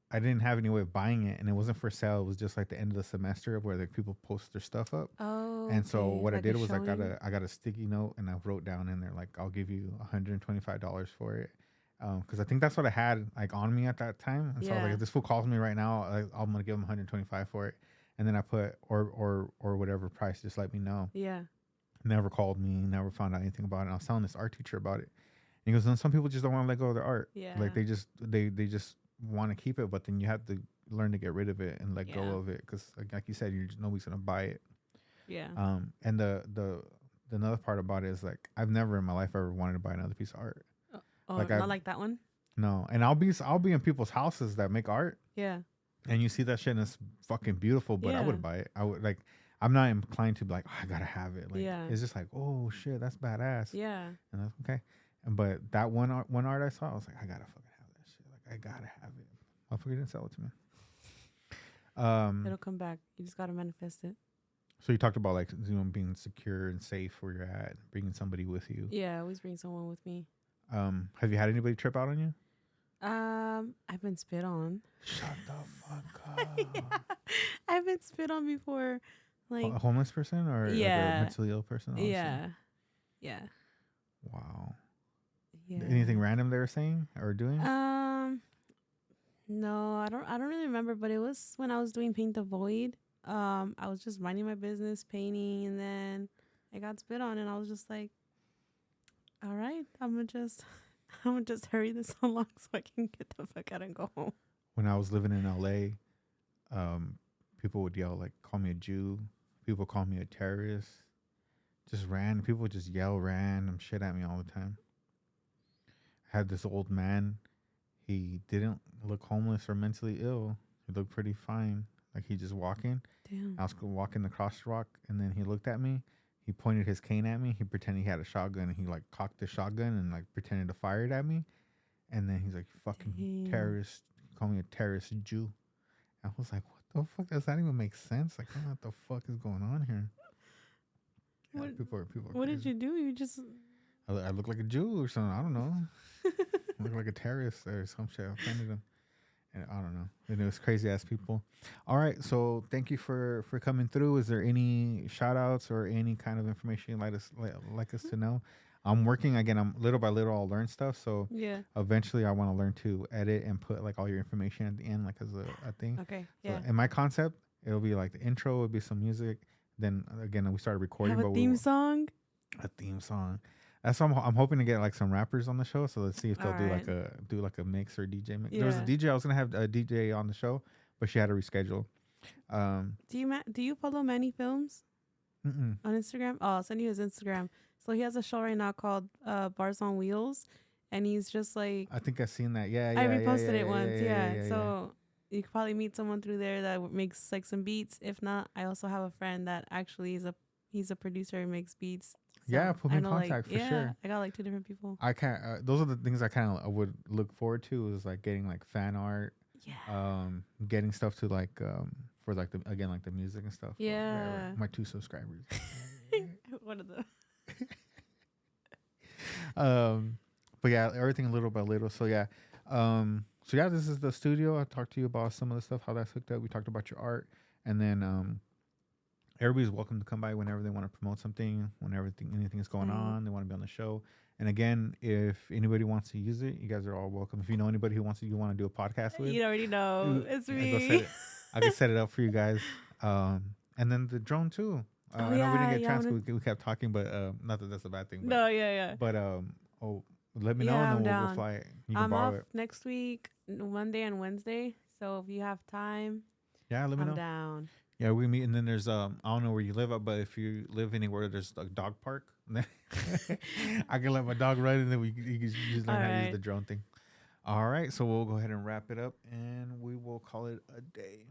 I didn't have any way of buying it, and it wasn't for sale. It was just like the end of the semester where like people post their stuff up. Oh. And so what I like did a was I showing? got a sticky note, and I wrote down in there like, I'll give you $125 for it, because I think that's what I had like on me at that time. And so I was like, Yeah. if this fool calls me right now, I'm gonna give him 125 for it. And then I put or whatever price, just let me know. Yeah. Never called me, never found out anything about it. And I was telling this art teacher about it, He goes, and some people just don't want to let go of their art. Yeah. Like they just want to keep it, but then you have to learn to get rid of it and let go Yeah. of it because, like you said, nobody's gonna buy it. Yeah. And the another part about it is like I've never in my life ever wanted to buy another piece of art. Oh, like not like that one. No, and I'll be in people's houses that make art, Yeah. and you see that shit and it's fucking beautiful, but I Yeah. wouldn't buy it. I would like. I'm not inclined to be like, oh, I gotta have it. Like, Yeah. it's just like, oh shit, that's badass. Yeah. And that's okay. But that one art I saw, I was like, I gotta fucking have that shit. Like, I gotta have it. Motherfucker didn't sell it to me. It'll come back. You just gotta manifest it. So you talked about like being secure and safe where you're at, bringing somebody with you. Yeah, always bring someone with me. Have you had anybody trip out on you? I've been spit on. Shut the fuck up. Yeah. I've been spit on before. Like A homeless person or like Yeah. a mentally ill person? Obviously? yeah. Yeah. Wow. Yeah. Anything random they were saying or doing? No, I don't really remember, but it was when I was doing Paint the Void. I was just minding my business, painting, and then I got spit on, and I was just like, all right, I'm gonna just hurry this along so I can get the fuck out and go home. When I was living in LA, people would yell like, call me a Jew. People call me a terrorist. People would just yell random shit at me all the time. I had this old man. He didn't look homeless or mentally ill. He looked pretty fine. Like he just walking. Damn. I was walking the crosswalk, and then he looked at me. He pointed his cane at me. He pretended he had a shotgun, and he like cocked the shotgun and like pretended to fire it at me. And then he's like, "Fucking Damn. terrorist! Call me a terrorist Jew." I was like, "What the fuck? Does that even make sense? Like, what the fuck is going on here?" Yeah, What- people are What did crazy. you do? You just I look like a Jew or something. I don't know. I look like a terrorist or some shit. I offended them. And I don't know. And it was crazy ass people. All right. So thank you for coming through. Is there any shout outs or any kind of information you'd like us to know? I'm working again. I'm little by little. I'll learn stuff. So yeah. eventually I want to learn to edit and put like all your information at the end, like as a thing. Okay. So Yeah. in my concept, it'll be like the intro would be some music. Then again, we started recording. Have a theme song. A theme song. That's what I'm hoping to get like some rappers on the show. So let's see if they'll Alright. do like a mix or a DJ mix. There was a Yeah. DJ. I was gonna have a DJ on the show, but she had to reschedule. Do you follow Manny Films Mm-mm. on Instagram? Oh, I'll send you his Instagram. So he has a show right now called Bars on Wheels, and he's just like I think I've seen that. Yeah, I yeah. reposted yeah, it once. Yeah. yeah. So you could probably meet someone through there that makes like some beats. If not, I also have a friend that actually he's a producer and makes beats. So Yeah, put me I in know, contact for sure. I got like 2 different people. I can't. Those are the things I kind of would look forward to is like getting like fan art, Yeah. getting stuff to like for like the music and stuff. Yeah. My 2 subscribers. One of the But yeah, everything little by little. So yeah, this is the studio. I talked to you about some of the stuff, how that's hooked up. We talked about your art, and then everybody's welcome to come by whenever they want to promote something, whenever anything is going on, they want to be on the show. And again, if anybody wants to use it, you guys are all welcome. If you know anybody who you want to do a podcast with, you already know it's go me. set it. I can set it up for you guys. And then the drone too. I know we didn't get a chance. We kept talking, but not that that's a bad thing. But, No, yeah. But let me know, Yeah, and I'm then we'll down. fly it. You can I'm borrow off it. next week, Monday and Wednesday. So if you have time, Yeah, let me I'm know. down. Yeah, we meet, and then there's I don't know where you live at, but if you live anywhere, there's a dog park. I can let my dog run, and then you can just learn how to use the drone thing. All right, so we'll go ahead and wrap it up, and we will call it a day.